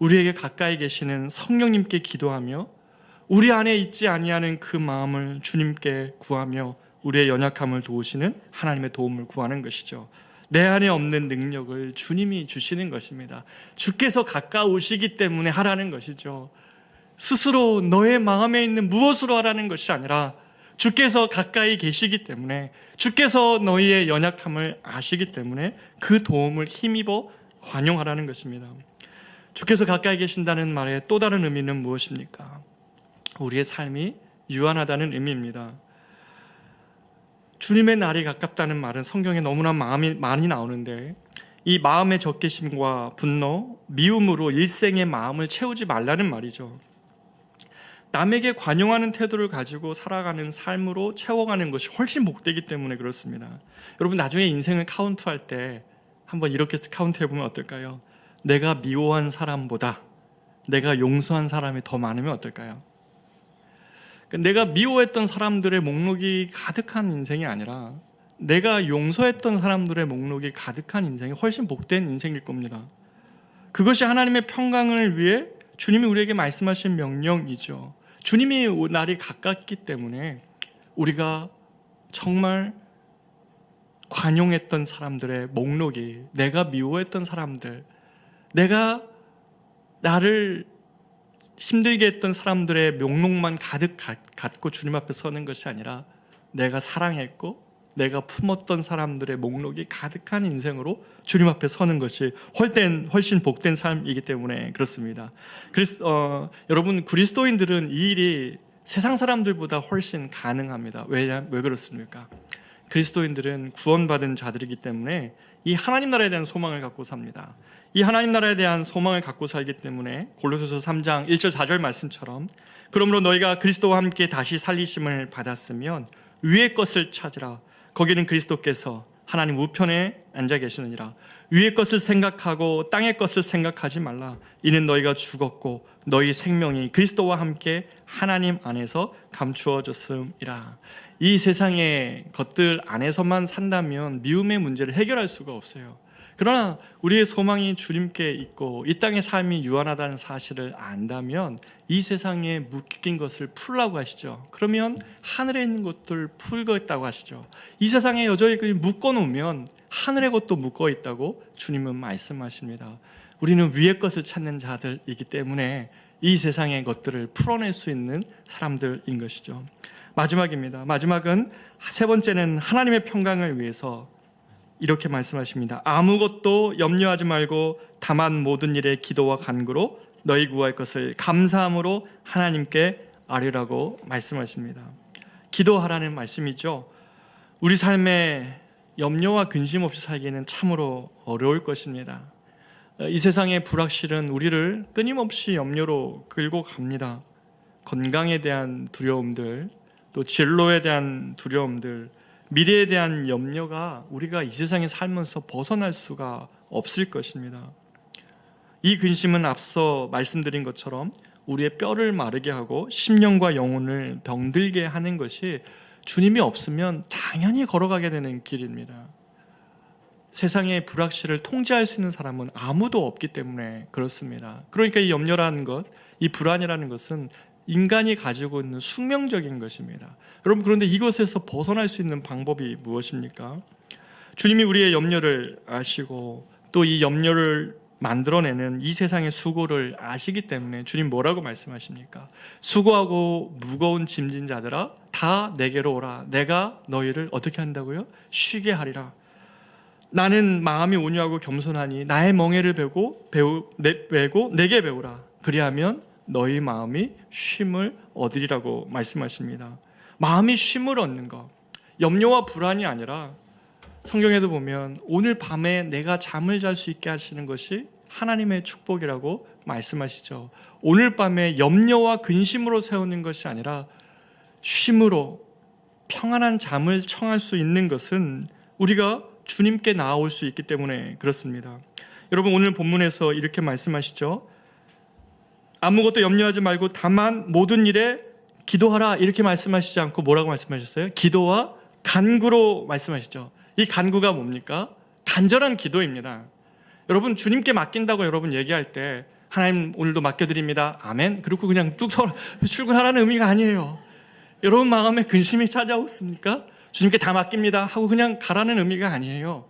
우리에게 가까이 계시는 성령님께 기도하며 우리 안에 있지 아니하는 그 마음을 주님께 구하며 우리의 연약함을 도우시는 하나님의 도움을 구하는 것이죠. 내 안에 없는 능력을 주님이 주시는 것입니다. 주께서 가까우시기 때문에 하라는 것이죠. 스스로 너의 마음에 있는 무엇으로 하라는 것이 아니라 주께서 가까이 계시기 때문에 주께서 너희의 연약함을 아시기 때문에 그 도움을 힘입어 관용하라는 것입니다. 주께서 가까이 계신다는 말의 또 다른 의미는 무엇입니까? 우리의 삶이 유한하다는 의미입니다. 주님의 날이 가깝다는 말은 성경에 너무나 많이 나오는데 이 마음의 적개심과 분노, 미움으로 일생의 마음을 채우지 말라는 말이죠. 남에게 관용하는 태도를 가지고 살아가는 삶으로 채워가는 것이 훨씬 복되기 때문에 그렇습니다. 여러분 나중에 인생을 카운트할 때 한번 이렇게 카운트해보면 어떨까요? 내가 미워한 사람보다 내가 용서한 사람이 더 많으면 어떨까요? 내가 미워했던 사람들의 목록이 가득한 인생이 아니라 내가 용서했던 사람들의 목록이 가득한 인생이 훨씬 복된 인생일 겁니다. 그것이 하나님의 평강을 위해 주님이 우리에게 말씀하신 명령이죠. 주님이 날이 가깝기 때문에 우리가 정말 관용했던 사람들의 목록이, 내가 미워했던 사람들, 내가 나를 힘들게 했던 사람들의 목록만 가득 갖고 주님 앞에 서는 것이 아니라 내가 사랑했고 내가 품었던 사람들의 목록이 가득한 인생으로 주님 앞에 서는 것이 훨씬 복된 삶이기 때문에 그렇습니다. 여러분 그리스도인들은 이 일이 세상 사람들보다 훨씬 가능합니다. 왜 그렇습니까? 그리스도인들은 구원받은 자들이기 때문에 이 하나님 나라에 대한 소망을 갖고 삽니다. 이 하나님 나라에 대한 소망을 갖고 살기 때문에 골로새서 3장 1절 4절 말씀처럼 그러므로 너희가 그리스도와 함께 다시 살리심을 받았으면 위의 것을 찾으라. 거기는 그리스도께서 하나님 우편에 앉아 계시느니라. 위의 것을 생각하고 땅의 것을 생각하지 말라. 이는 너희가 죽었고 너희 생명이 그리스도와 함께 하나님 안에서 감추어졌음이라. 이 세상의 것들 안에서만 산다면 미움의 문제를 해결할 수가 없어요. 그러나 우리의 소망이 주님께 있고 이 땅의 삶이 유한하다는 사실을 안다면 이 세상에 묶인 것을 풀라고 하시죠. 그러면 하늘에 있는 것들 풀겠다고 하시죠. 이 세상에 여전히 묶어놓으면 하늘의 것도 묶어있다고 주님은 말씀하십니다. 우리는 위의 것을 찾는 자들이기 때문에 이 세상의 것들을 풀어낼 수 있는 사람들인 것이죠. 마지막입니다. 마지막은 세 번째는 하나님의 평강을 위해서 이렇게 말씀하십니다. 아무것도 염려하지 말고 다만 모든 일에 기도와 간구로 너희 구할 것을 감사함으로 하나님께 아뢰라고 말씀하십니다. 기도하라는 말씀이죠. 우리 삶에 염려와 근심 없이 살기는 참으로 어려울 것입니다. 이 세상의 불확실은 우리를 끊임없이 염려로 끌고 갑니다. 건강에 대한 두려움들, 또 진로에 대한 두려움들, 미래에 대한 염려가 우리가 이 세상에 살면서 벗어날 수가 없을 것입니다. 이 근심은 앞서 말씀드린 것처럼 우리의 뼈를 마르게 하고 심령과 영혼을 병들게 하는 것이 주님이 없으면 당연히 걸어가게 되는 길입니다. 세상의 불확실을 통제할 수 있는 사람은 아무도 없기 때문에 그렇습니다. 그러니까 이 염려라는 것, 이 불안이라는 것은 인간이 가지고 있는 숙명적인 것입니다. 여러분, 그런데 이것에서 벗어날 수 있는 방법이 무엇입니까? 주님이 우리의 염려를 아시고 또 이 염려를 만들어내는 이 세상의 수고를 아시기 때문에 주님 뭐라고 말씀하십니까? 수고하고 무거운 짐진 자들아 다 내게로 오라. 내가 너희를 어떻게 한다고요? 쉬게 하리라. 나는 마음이 온유하고 겸손하니 나의 멍에를 메고 내게 배우라. 그리하면 너희 마음이 쉼을 얻으리라고 말씀하십니다. 마음이 쉼을 얻는 것, 염려와 불안이 아니라 성경에도 보면 오늘 밤에 내가 잠을 잘 수 있게 하시는 것이 하나님의 축복이라고 말씀하시죠. 오늘 밤에 염려와 근심으로 세우는 것이 아니라 쉼으로 평안한 잠을 청할 수 있는 것은 우리가 주님께 나아올 수 있기 때문에 그렇습니다. 여러분, 오늘 본문에서 이렇게 말씀하시죠. 아무것도 염려하지 말고 다만 모든 일에 기도하라 이렇게 말씀하시지 않고 뭐라고 말씀하셨어요? 기도와 간구로 말씀하시죠. 이 간구가 뭡니까? 간절한 기도입니다. 여러분, 주님께 맡긴다고 여러분 얘기할 때 하나님 오늘도 맡겨드립니다. 아멘. 그리고 그냥 뚝 출근하라는 의미가 아니에요. 여러분 마음에 근심이 찾아오습니까? 주님께 다 맡깁니다 하고 그냥 가라는 의미가 아니에요.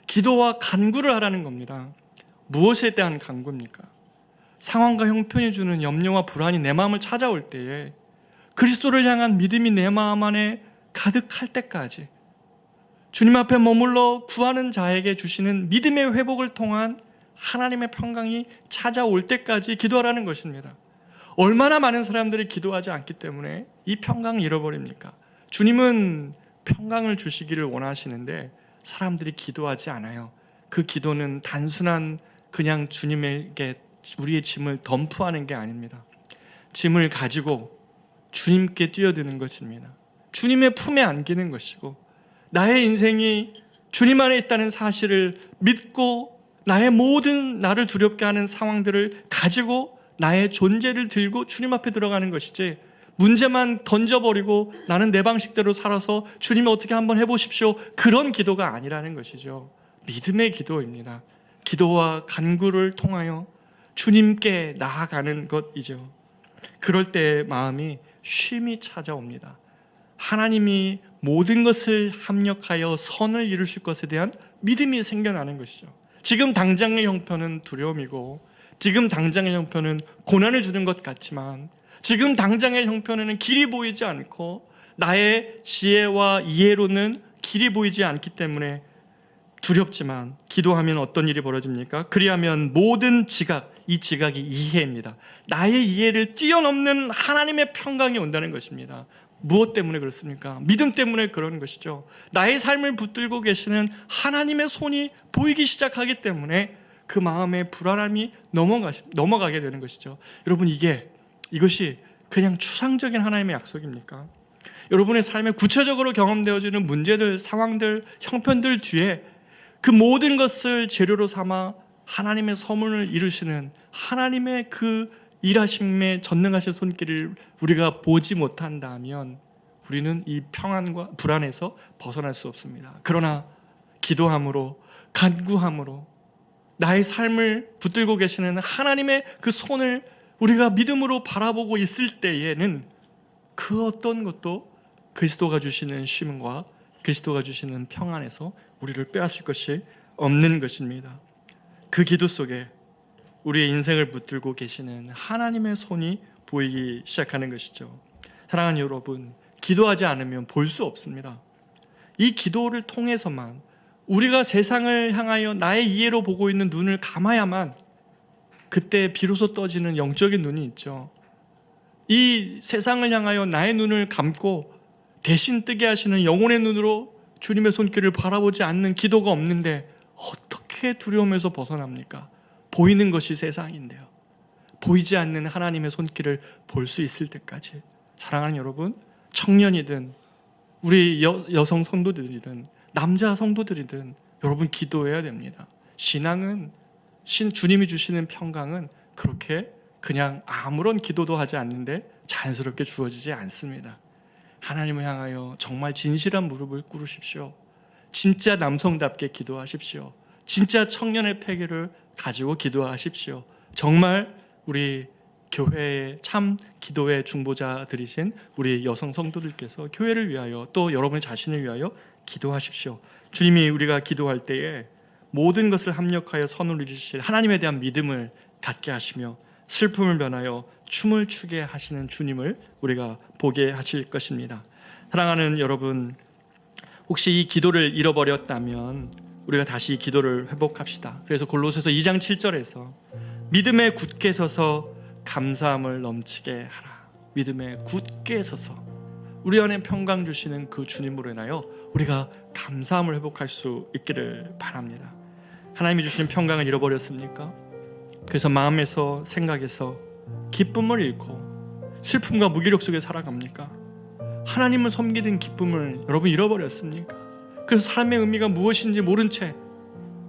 기도와 간구를 하라는 겁니다. 무엇에 대한 간구입니까? 상황과 형편이 주는 염려와 불안이 내 마음을 찾아올 때에 그리스도를 향한 믿음이 내 마음 안에 가득할 때까지 주님 앞에 머물러 구하는 자에게 주시는 믿음의 회복을 통한 하나님의 평강이 찾아올 때까지 기도하라는 것입니다. 얼마나 많은 사람들이 기도하지 않기 때문에 이 평강을 잃어버립니까? 주님은 평강을 주시기를 원하시는데 사람들이 기도하지 않아요. 그 기도는 단순한 그냥 주님에게 우리의 짐을 덤프하는 게 아닙니다. 짐을 가지고 주님께 뛰어드는 것입니다. 주님의 품에 안기는 것이고 나의 인생이 주님 안에 있다는 사실을 믿고 나의 모든 나를 두렵게 하는 상황들을 가지고 나의 존재를 들고 주님 앞에 들어가는 것이지 문제만 던져버리고 나는 내 방식대로 살아서 주님이 어떻게 한번 해보십시오 그런 기도가 아니라는 것이죠. 믿음의 기도입니다. 기도와 간구를 통하여 주님께 나아가는 것이죠. 그럴 때 마음이 쉼이 찾아옵니다. 하나님이 모든 것을 합력하여 선을 이루실 것에 대한 믿음이 생겨나는 것이죠. 지금 당장의 형편은 두려움이고 지금 당장의 형편은 고난을 주는 것 같지만 지금 당장의 형편에는 길이 보이지 않고 나의 지혜와 이해로는 길이 보이지 않기 때문에 두렵지만 기도하면 어떤 일이 벌어집니까? 그리하면 모든 지각, 이 지각이 이해입니다. 나의 이해를 뛰어넘는 하나님의 평강이 온다는 것입니다. 무엇 때문에 그렇습니까? 믿음 때문에 그러는 것이죠. 나의 삶을 붙들고 계시는 하나님의 손이 보이기 시작하기 때문에 그 마음의 불안함이 넘어가게 되는 것이죠. 여러분, 이것이 그냥 추상적인 하나님의 약속입니까? 여러분의 삶에 구체적으로 경험되어지는 문제들, 상황들, 형편들 뒤에 그 모든 것을 재료로 삼아 하나님의 선문을 이루시는 하나님의 그 일하심에 전능하신 손길을 우리가 보지 못한다면 우리는 이 평안과 불안에서 벗어날 수 없습니다. 그러나 기도함으로, 간구함으로 나의 삶을 붙들고 계시는 하나님의 그 손을 우리가 믿음으로 바라보고 있을 때에는 그 어떤 것도 그리스도가 주시는 쉼과 그리스도가 주시는 평안에서 우리를 빼앗을 것이 없는 것입니다. 그 기도 속에 우리의 인생을 붙들고 계시는 하나님의 손이 보이기 시작하는 것이죠. 사랑하는 여러분, 기도하지 않으면 볼 수 없습니다. 이 기도를 통해서만 우리가 세상을 향하여 나의 이해로 보고 있는 눈을 감아야만 그때 비로소 떠지는 영적인 눈이 있죠. 이 세상을 향하여 나의 눈을 감고 대신 뜨게 하시는 영혼의 눈으로 주님의 손길을 바라보지 않는 기도가 없는데 어떻게 두려움에서 벗어납니까? 보이는 것이 세상인데요. 보이지 않는 하나님의 손길을 볼 수 있을 때까지 사랑하는 여러분, 청년이든 우리 여성 성도들이든 남자 성도들이든 여러분 기도해야 됩니다. 신앙은 주님이 주시는 평강은 그렇게 그냥 아무런 기도도 하지 않는데 자연스럽게 주어지지 않습니다. 하나님을 향하여 정말 진실한 무릎을 꿇으십시오. 진짜 남성답게 기도하십시오. 진짜 청년의 패기를 가지고 기도하십시오. 정말 우리 교회의 참 기도의 중보자들이신 우리 여성 성도들께서 교회를 위하여 또 여러분의 자신을 위하여 기도하십시오. 주님이 우리가 기도할 때에 모든 것을 합력하여 선을 이루실 하나님에 대한 믿음을 갖게 하시며 슬픔을 변하여 춤을 추게 하시는 주님을 우리가 보게 하실 것입니다. 사랑하는 여러분, 혹시 이 기도를 잃어버렸다면 우리가 다시 이 기도를 회복합시다. 그래서 골로새서 2장 7절에서 믿음에 굳게 서서 감사함을 넘치게 하라. 믿음에 굳게 서서 우리 안에 평강 주시는 그 주님으로 인하여 우리가 감사함을 회복할 수 있기를 바랍니다. 하나님이 주신 평강을 잃어버렸습니까? 그래서 마음에서 생각에서 기쁨을 잃고 슬픔과 무기력 속에 살아갑니까? 하나님을 섬기는 기쁨을 여러분 잃어버렸습니까? 그래서 삶의 의미가 무엇인지 모른 채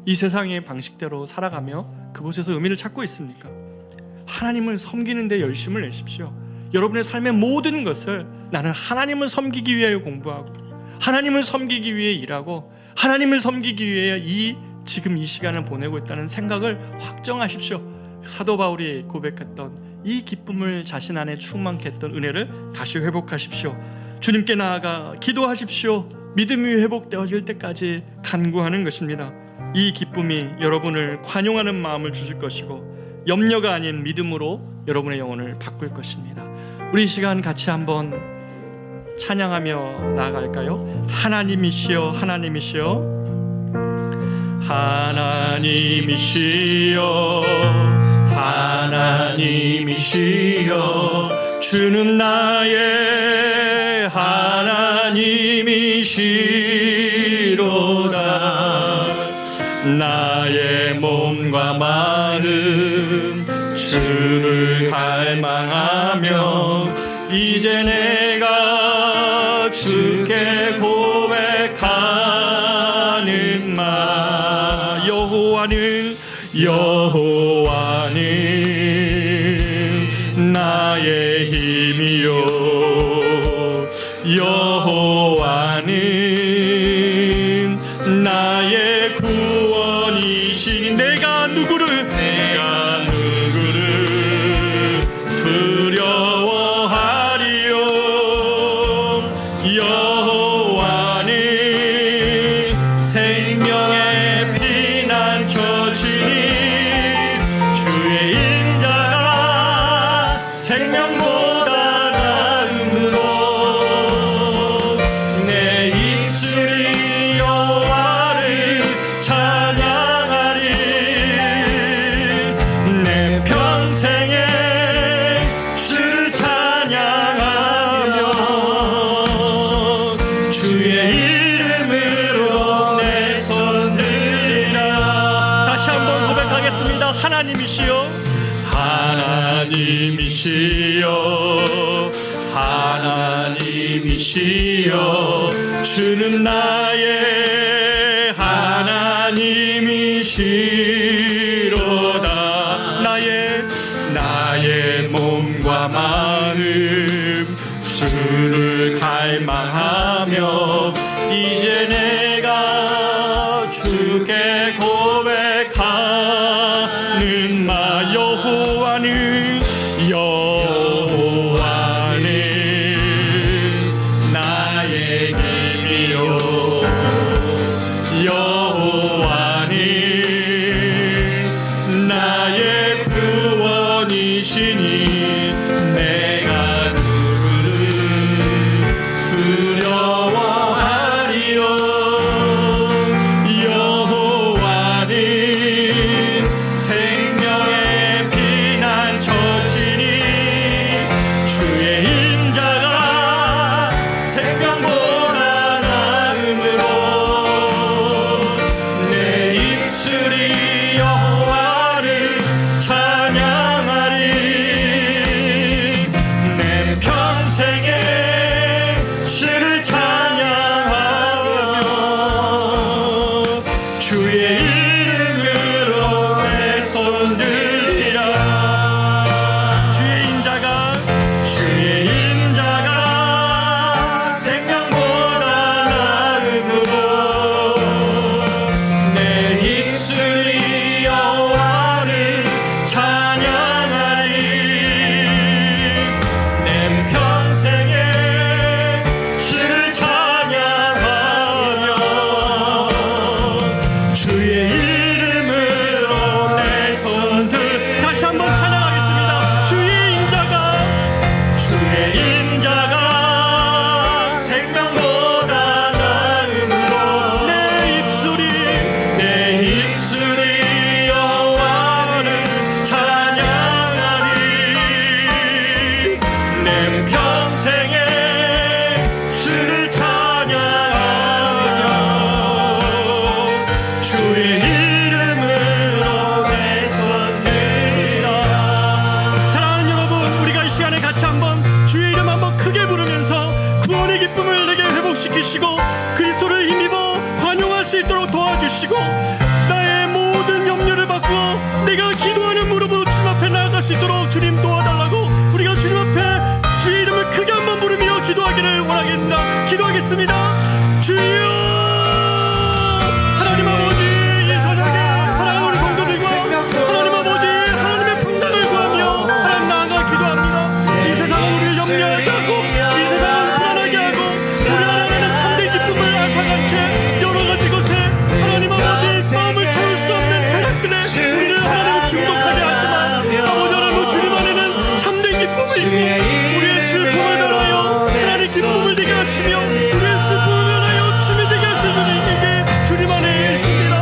이 세상의 방식대로 살아가며 그곳에서 의미를 찾고 있습니까? 하나님을 섬기는 데 열심을 내십시오. 여러분의 삶의 모든 것을 나는 하나님을 섬기기 위하여 공부하고 하나님을 섬기기 위해 일하고 하나님을 섬기기 위해 지금 이 시간을 보내고 있다는 생각을 확정하십시오. 사도 바울이 고백했던 이 기쁨을 자신 안에 충만케 했던 은혜를 다시 회복하십시오. 주님께 나아가 기도하십시오. 믿음이 회복되어질 때까지 간구하는 것입니다. 이 기쁨이 여러분을 관용하는 마음을 주실 것이고 염려가 아닌 믿음으로 여러분의 영혼을 바꿀 것입니다. 우리 이 시간 같이 한번 찬양하며 나아갈까요? 하나님이시여, 하나님이시여, 하나님이시여, 하나님이시여, 주는 나의 하나님이시로다. 나의 몸과 마음 주를 갈망하며 이제 내가 주께 고백하는 말, 여호와는 나의 힘이요, 여호와는 나의 구원이시니 내가 누구를 두려워하리요. 여호와는 생명의 피난처시니 주의 인자가 생명보다 나음으로 내 입술이 여호와를 찬양하리. 내 평생에 주를 찬양하며 주의 이름으로 내 손 들리라. 다시 한번 고백하겠습니다. 하나님이시여, 하나님이시여, 하나님이시여, 주는 나의 하나님이시로다. 나의 갈망하며 이제 내가 주께 고백하는 마 여호와는 나의 힘이요 여호와는 나의 구원이시니 내가 누구를 두려워하리요 여호와는 생명의 피난처시니 주의 인자가 생명보다 나음으로 내 입술이 여호와를 찬양하리 내 평생에 주를 찬양하며 주의 이름으로 내 손 들리라 주의 인자가 생명보다 나음으로 내 입술이 여호와를 찬양하리 내 평생에 주를 찬양하며 주의 이름으로 내 손들 다시 한번 찬양하겠습니다. 주의 인자가 생명보다 나음으로 내 입술이 여호와를 찬양하리 내 평생에 주를 찬양하며 주의 이름으로 내 손 들리라 사랑하는 여러분 우리가 이 시간에 같이 한번 주의 이름 한번 크게 부르면서 구원의 기쁨을 내게 회복시키시고 그리스도를 힘입어 관용할 수 있도록 도와주시고 나의 모든 염려를 바꾸어 내가 기도하는 무릎으로 주님 앞에 나아갈 수 있도록 주님 도와달라고 우리가 주님 앞에 주의 이름을 크게 한번 부르며 기도하기를 원하겠습니다. 기도하겠습니다. 주여 하나님 아버지 이 저녁에 사랑하는 우리 성도들과 하나님 아버지 하나님의 평강을 구하며 하나님 나아가 기도합니다. 이 세상은 우리를 염려하게 하고 이 세상은 불안하게 하고 우리 하나님의 참된 기쁨을 앗아간 채 여러 가지 것에 하나님 아버지 마음을 채울 수 없는 쾌락들에 우리를 하나님 중독하게 하지만 아버지 하나님 주님 안에는 참된 기쁨이 있고 우리의 슬픔을 변하여 하나님 기쁨을 되게 하시며 우리의 슬픔을 변하여 춤이 되게 하시는 분에게 주님 안에 있습니다.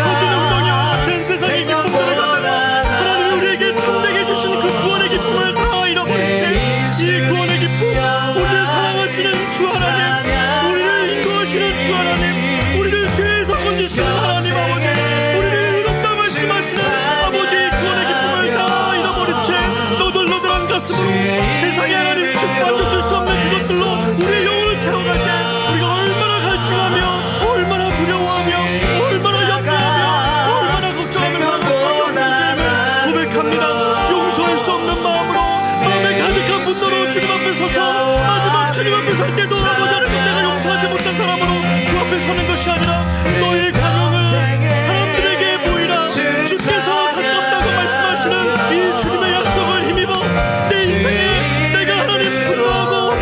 거짓 영광이와 같은 세상의 기쁨들을 갖다가 하나님이 우리에게 참되게 해주신 그 구원의 기쁨을 다 잃어버린 채 이 구원의 기쁨 우리를 사랑하시는 주 하나님 우리를 인도하시는 주 하나님 우리를 죄에서 건지시는 하나님 아버지 우리를 의롭다 말씀하시는 아버지 구원의 기쁨을 다 잃어버린 채 너덜너덜한 가슴으로 세상에 하나님 축복도 줄 수 없는 그것들로 우리의 영혼을 태워갈 때 우리가 얼마나 갈증하며 얼마나 두려워하며 얼마나 염려하며 얼마나 걱정하며 고백합니다. 용서할 수 없는 마음으로 마음에 가득한 분노로 주님 앞에 서서 마지막 주님 앞에 설 때도 아버지 하나님 내가 용서하지 못한 사람으로 주 앞에 서는 것이 아니라 너의 관용을 사람들에게 보이라 주께서 가깝다고 말씀하시는 이 주님의 약속을 힘입어 내 인생에 내가 하나님 분노하고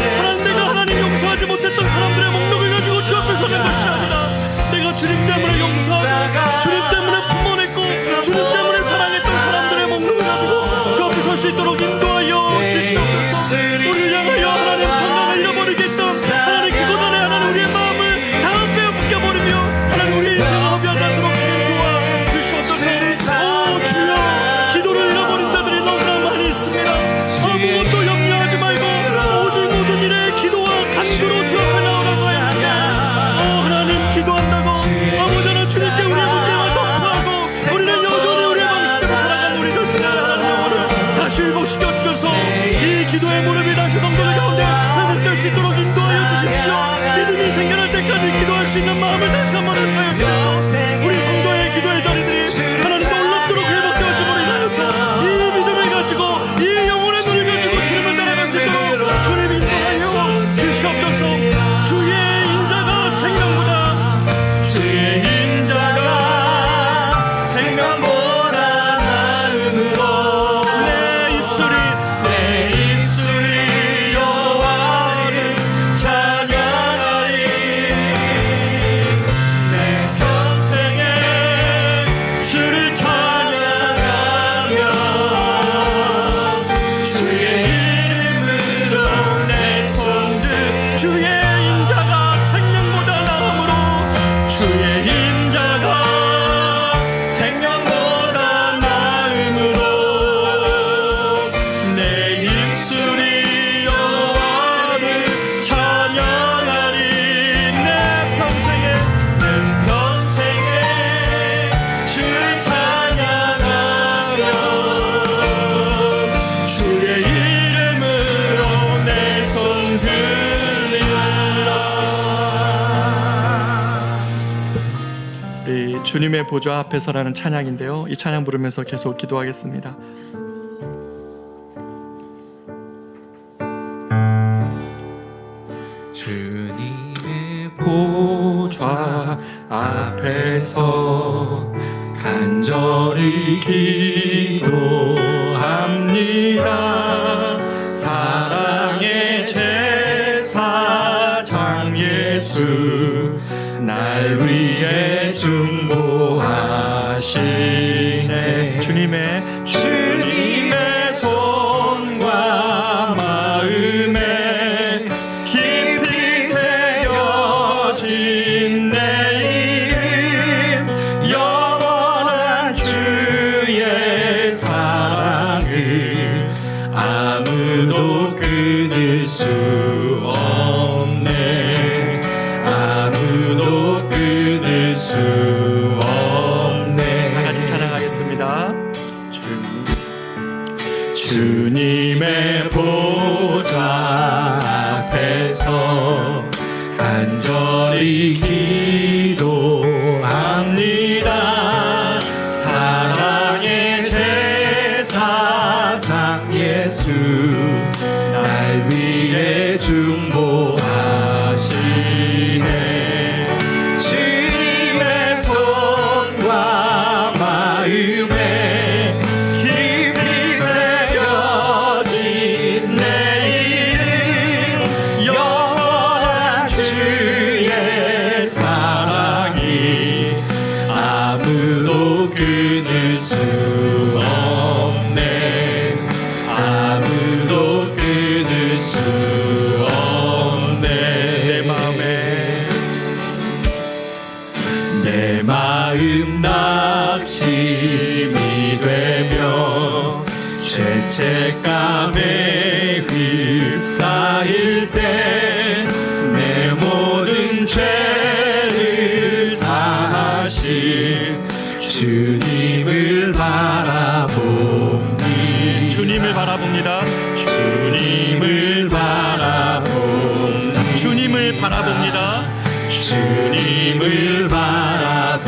내가 하나님 용서하지 못했던 사람들의 목록을 가지고 주 앞에 서는 것이 아니라 내가 주님 때문에 용서하고 주님 때문에 품어냈고 주님 때문에 사랑했던 사람들의 목록을 가지고 주 앞에 설 수 있도록 인도하여 주시옵소서. 우리를 향하여 하나님 평강을 잃어버리게 했던 하나님 그곳 안에 하나님 우리의 마음을 다 빼앗겨버리며 하나님 우리의 인생을 허비하지 않도록 주님 도와주시옵소서. 오 주여 기도를 잃어버린 자들이 너무나 많이 있습니다. 아무것도 염려하지 말고 오직 모든 일에 기도와 간구로 주 앞에 나오라고 하였는데 하나님 기도한다고 아버지 하나 주님께 우리의 문제를 덮어하고 우리는 여전히 우리의 방식대로 살아가는 우리 자신의 하나님 영혼을 다시 회복시켜 주셔서 이 기도의 무릎이 다시 성도들 가운데 회복될 수 있도록 인도하여 주십시오. 믿음이 생겨날 때까지 기도할 수 있는 마음을 다시 한번 하여 주셔서 우리 성도의 기도의 자리들이 하나님 놀랍도록 회복되어지고 인하여서 이 믿음을 가지고 이 영혼의 눈을 가지고 주님을 따라갈 수 있도록 주님 인도하여 주시옵소서. 주님의 보좌 앞에서라는 찬양인데요, 이 찬양 부르면서 계속 기도하겠습니다. 주님의 보좌 앞에서 간절히 기도합니다. 사랑의 제사장 예수 날 위해 중보하시네. 주님의 손과 마음에 깊이 새겨진 내 이름, 영원한 주의 사랑을 아무도 끊을 수 없네. 아무도 끊을 수 없네. 다 같이 찬양하겠습니다. 주님의 보좌 앞에서 간절히 기도합니다. 사랑의 제사장 예수 날 위해 중보하시네. 주님의 손과 마음에 깊이 새겨진 내 이름, 영원한 주의 사랑이 아무도 끊을 수 없네. 아무도 끊을 수 없네. 내 마음 낙심이 되며 죄책감에 휩싸일 때 내 모든 죄를 사하신 주님을 바라봅니다. 주님을 바라봅니다. 주님을 바라봅니다. 주님을 바라봅니다. 주님을 바라봅니다.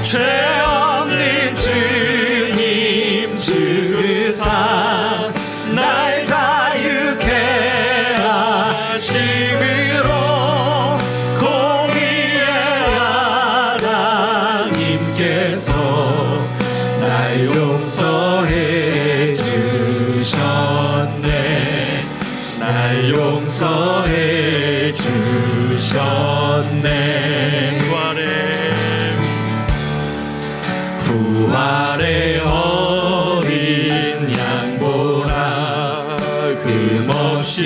죄 없는 주님 주사 날 자유케 하심으로 공의의 하나님께서 날 용서해 주셨네. 날 용서해 주셨네. 부활의 어린 양보라 금없이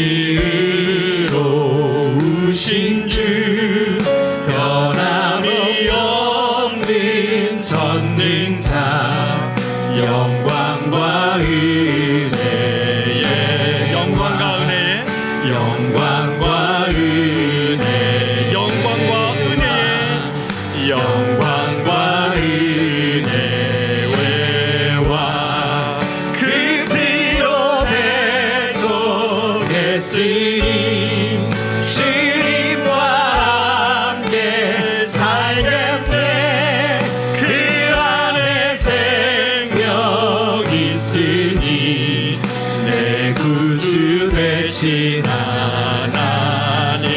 의로우신 주, 변함이 없는 전능자, 영광과 은혜에 영광과 은혜에 영광과 은혜 영광과 은혜에 영광과 은혜와 그 피로 대속했으니 주님과 함께 살겠네. 그 안에 생명 있으니 내 구주 되신 하나님,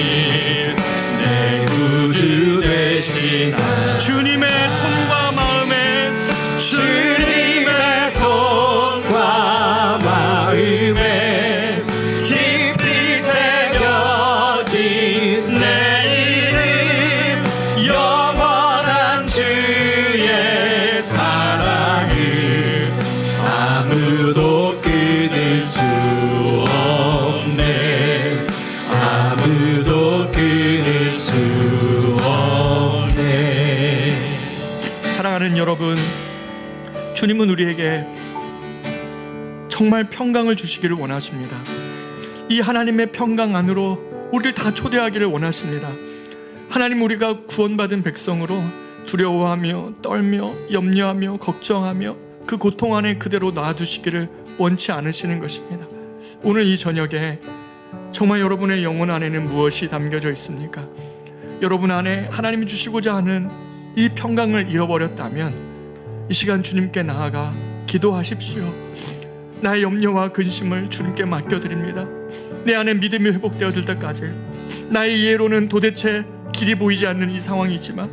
내 구주 되신 하나님. 주님의 손과 마음에 주님의 손과 마음에 깊이 새겨진 내 이름, 영원한 주의 사랑을 아무도 끊을 수 없네. 아무도 끊을 수 없네. 사랑하는 여러분, 주님은 우리에게 정말 평강을 주시기를 원하십니다. 이 하나님의 평강 안으로 우리를 다 초대하기를 원하십니다. 하나님, 우리가 구원받은 백성으로 두려워하며 떨며 염려하며 걱정하며 그 고통 안에 그대로 놔두시기를 원치 않으시는 것입니다. 오늘 이 저녁에 정말 여러분의 영혼 안에는 무엇이 담겨져 있습니까? 여러분 안에 하나님이 주시고자 하는 이 평강을 잃어버렸다면 이 시간 주님께 나아가 기도하십시오. 나의 염려와 근심을 주님께 맡겨드립니다. 내 안에 믿음이 회복되어질 때까지, 나의 이해로는 도대체 길이 보이지 않는 이 상황이지만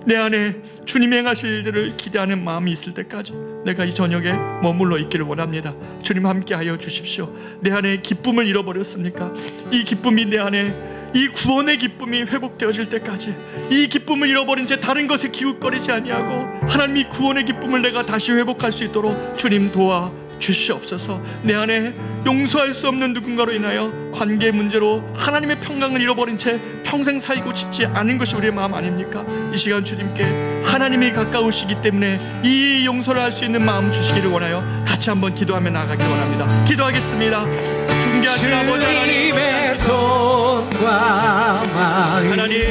내 안에 주님이 행하실 일들을 기대하는 마음이 있을 때까지 내가 이 저녁에 머물러 있기를 원합니다. 주님 함께하여 주십시오. 내 안에 기쁨을 잃어버렸습니까? 이 기쁨이 내 안에, 이 구원의 기쁨이 회복되어질 때까지, 이 기쁨을 잃어버린 채 다른 것에 기웃거리지 아니하고 하나님이 구원의 기쁨을 내가 다시 회복할 수 있도록 주님 도와 주시옵소서. 내 안에 용서할 수 없는 누군가로 인하여 관계 문제로 하나님의 평강을 잃어버린 채 평생 살고 싶지 않은 것이 우리의 마음 아닙니까? 이 시간 주님께 하나님이 가까우시기 때문에 이 용서를 할 수 있는 마음 주시기를 원하여 같이 한번 기도하며 나아가기 원합니다. 기도하겠습니다. 존귀하신 아버지 하나님, 하나님,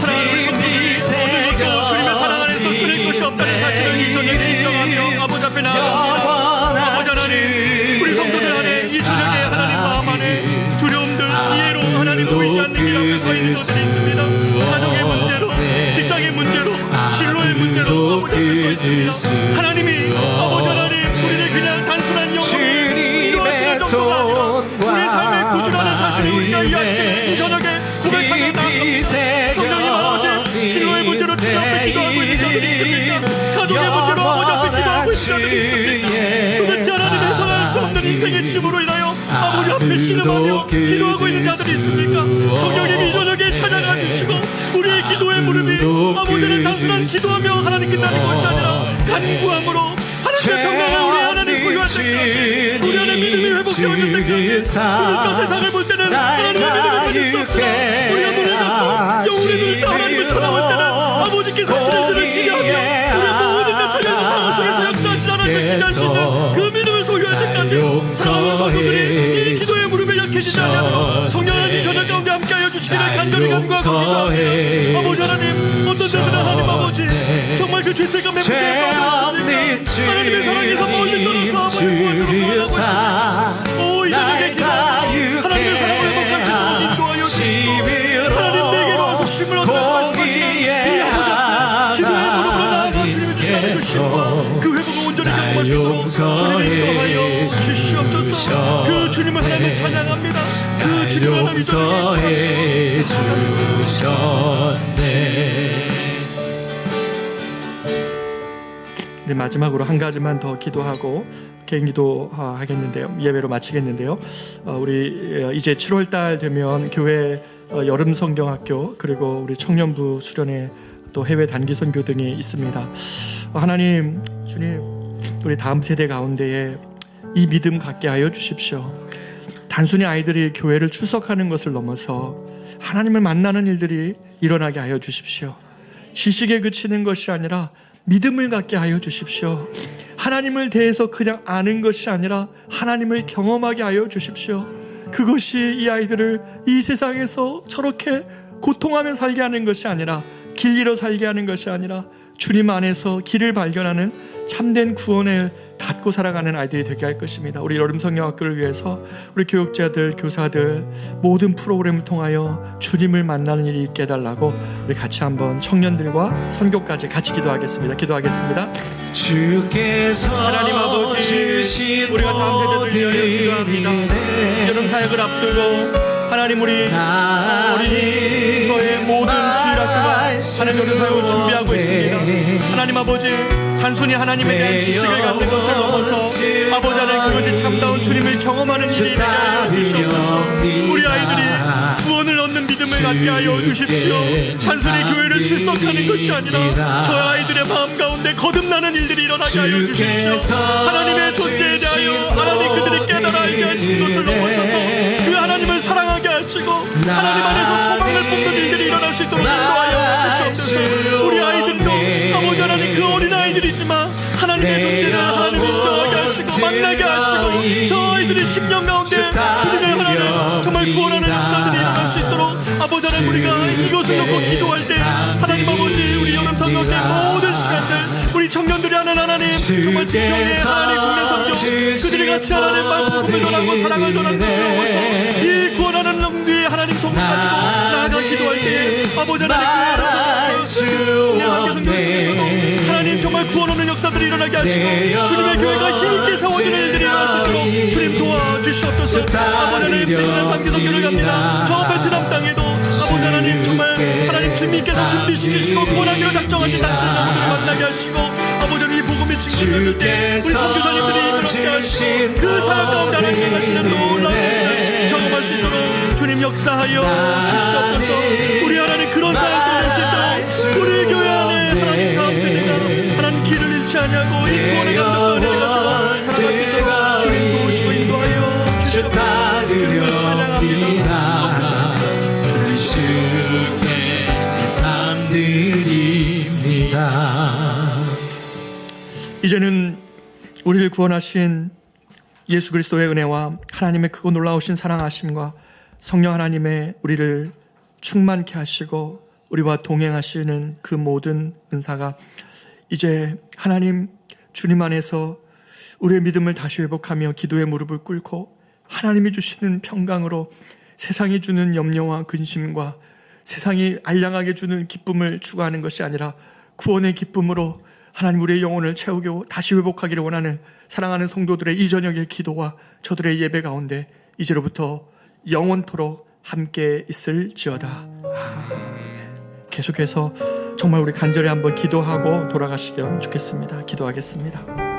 사랑하는 우리 성도들이 모든 것도 주님의 사랑 안에서 끊을 것이 없다는 사실을 이 저녁에 인정하며 아버지 앞에 나아갑니다. 아버지 하나님, 우리 성도들 안에 이 저녁에 하나님 마음 안에 두려움들, 이해로 하나님 보이지 않는 길 앞에 서 있는 것들이 있습니다. 가정의 문제로, 직장의 문제로, 진로의 문제로 아버지 앞에 서 있습니다. 하나님이 아버지 하나님, 우리를 그냥 단순한 영혼을 이루하시는 정도가 아니라 우리 삶의 구주라는 사실을 우리가 이 아침에 이 저녁에 고백하며 나아갑니다. 성령님 아버지, 진로의 문제로 주님 앞에 기도하고 있는 자들이 있습니까? 가족의 문제로 아버지 앞에 기도하고 있는 자들이 있습니까? 도대체 하나님 해설할 수 없는 인생의 짐으로 인하여 아버지 앞에 신음하며 기도하고 있는 자들이 있습니까? 성령님이 이 저녁에 찬양하 주시고 우리의 기도의 무릎이 아버지는 단순한 기도하며 하나님 끝나는 것이 아니라 간구함으로 하나님의 평강을 우리 하나님 소유할 때까지, 우리 안에 믿음이 회복되어질 때까지, 우리가 세상을 볼 때는 하나님의 믿음을 가질 수 없지만 우리가 눈을 감고 영혼의 눈을 떠 하나님을 쳐다볼 때는 아버지께서 하시는 일을 기대하며 우리의 모든 대처의 상황 속에서 역사하신 하나님을 기대할 수 있는 그 믿음을 소유할 때까지 사랑하는 성도들이 이 기도의 무릎에 약해지지 않도록 성령 하나님 저녁 가운데 함께하여 주시기를 간절히 간구하고 기도합니다. 아버지 하나님, 어떤 때들은 하나님 아버지 정말 그 죄책감에 붙들렸습니다. 하나님의 사랑에서 멀리 떨어서 아버지 구원으로 돌아가고 오, 이 저녁에 기도 하나님의 사랑을 회복할 수 있도록 인도하여 주시고 하나님 내게로 와서 힘을 얻는 말씀하시는 이 아버지 앞에 기도의 무릎으로 나아가 주님의 뜻을 주시고 그 회복을 온전히 경험할 수 있도록 주님을 인도하여 주시옵소서. 그 주님을 하나님을 찬양합니다. 그 주님을 하나님 이 저녁에 네, 마지막으로 한 가지만 더 기도하고 개인 기도 하겠는데요. 예배로 마치겠는데요. 우리 이제 7월 달 되면 교회 여름 성경학교 그리고 우리 청년부 수련회 또 해외 단기 선교 등이 있습니다. 하나님, 주님, 우리 다음 세대 가운데에 이 믿음 갖게 하여 주십시오. 단순히 아이들이 교회를 출석하는 것을 넘어서 하나님을 만나는 일들이 일어나게 하여 주십시오. 지식에 그치는 것이 아니라 믿음을 갖게 하여 주십시오. 하나님을 대해서 그냥 아는 것이 아니라 하나님을 경험하게 하여 주십시오. 그것이 이 아이들을 이 세상에서 저렇게 고통하며 살게 하는 것이 아니라, 길 잃어 살게 하는 것이 아니라 주님 안에서 길을 발견하는 참된 구원을 갖고 살아가는 아이들이 되게 할 것입니다. 우리 여름 성경학교를 위해서 우리 교육자들, 교사들 모든 프로그램을 통하여 주님을 만나는 일이 있게 해달라고 우리 같이 한번 청년들과 선교까지 같이 기도하겠습니다. 기도하겠습니다. 주께서 하나님 아버지, 우리가 다음 세대들 위하여 기도합니다. 여름 사역을 앞두고 하나님 우리 어린이서의 모든 주일학교가 하나님 여름 사역을 준비하고 있습니다. 하나님 아버지, 단순히 하나님에 대한 지식을 갖는 것을 넘어서 아버지 하나님 그것이 참다운 주님을 경험하는 일이 되게 하여 주시옵소서. 우리 아이들이 구원을 얻는 믿음을 갖게 하여 주십시오. 단순히 교회를 출석하는 것이 아니라 저 아이들의 마음 가운데 거듭나는 일들이 일어나게 하여 주십시오. 하나님의 존재에 대하여 하나님 그들이 깨달아 알게 하신 것을 넘어서서 그 하나님을 사랑하게 하시고 하나님 안에서 소망을 뿜는 일들이 일어날 수 있도록 인도하여 주시옵소서. 우리 아이들도 아버지 하나님 그 어린 아이들이지만 하나님의 존재를 하나님 인정하게 하시고 만나게 하시고 저 아이들이 10년 가운데 주님의 하나님 정말 구원하는 역사들이 일어날 수 있도록 아버지 하나님 우리가 이것을 놓고 기도할 때 하나님 아버지 우리 여름 성경 때 모든 시간들 우리 청년들이 하는 하나님 정말 진정의 하나님 국내 성경 그들이 같이 하나님 말씀을 전하고 사랑을 전하는 것을 넘어서 이 구원하는 능력이 하나님 성령 가지고 나아가 기도할 때에 아버지 하나님 하나님 정말 구원 없는 역사들이 일어나게 하시고 주님의 교회가 힘있게 세워지는 일들이 일어날 수 있도록 주님 도와주시옵소서. 아버지 하나님 베트남 단기선교를 갑니다. 저 베트남 땅에도 아버지 하나님 정말 하나님 주님께서 준비시키시고 구원하기로 작정하신 당신의 영혼들을 만나게 하시고 아버지 하나님 이 복음이 증거되어질 때 우리 선교사님들이 이끌게 하시고 그 사람 가운데 하나님의 가시는 놀라운 은혜를 경험할 수 있도록 주님 역사하여 주시옵소서. 우리 하나님 그런 사역을 낼 수 있도록 우리 교회 안에 하나님 가운데 하나님 길을 잃지 않냐고 이 구원의 감동과 은혜를 가지고 살아갈 수 있도록 주님 도우시고 인도하여 주시옵소서. 주님을 찬양합니다. 주께 감사드립니다. 이제는 우리를 구원하신 예수 그리스도의 은혜와 하나님의 크고 놀라우신 사랑하심과 성령 하나님의 우리를 충만케 하시고 우리와 동행하시는 그 모든 은사가 이제 하나님 주님 안에서 우리의 믿음을 다시 회복하며 기도의 무릎을 꿇고 하나님이 주시는 평강으로 세상이 주는 염려와 근심과 세상이 알량하게 주는 기쁨을 추구하는 것이 아니라 구원의 기쁨으로 하나님 우리의 영혼을 채우고 다시 회복하기를 원하는 사랑하는 성도들의 이 저녁의 기도와 저들의 예배 가운데 이제로부터 영원토록 함께 있을지어다. 계속해서 정말 우리 간절히 한번 기도하고 돌아가시면 좋겠습니다. 기도하겠습니다.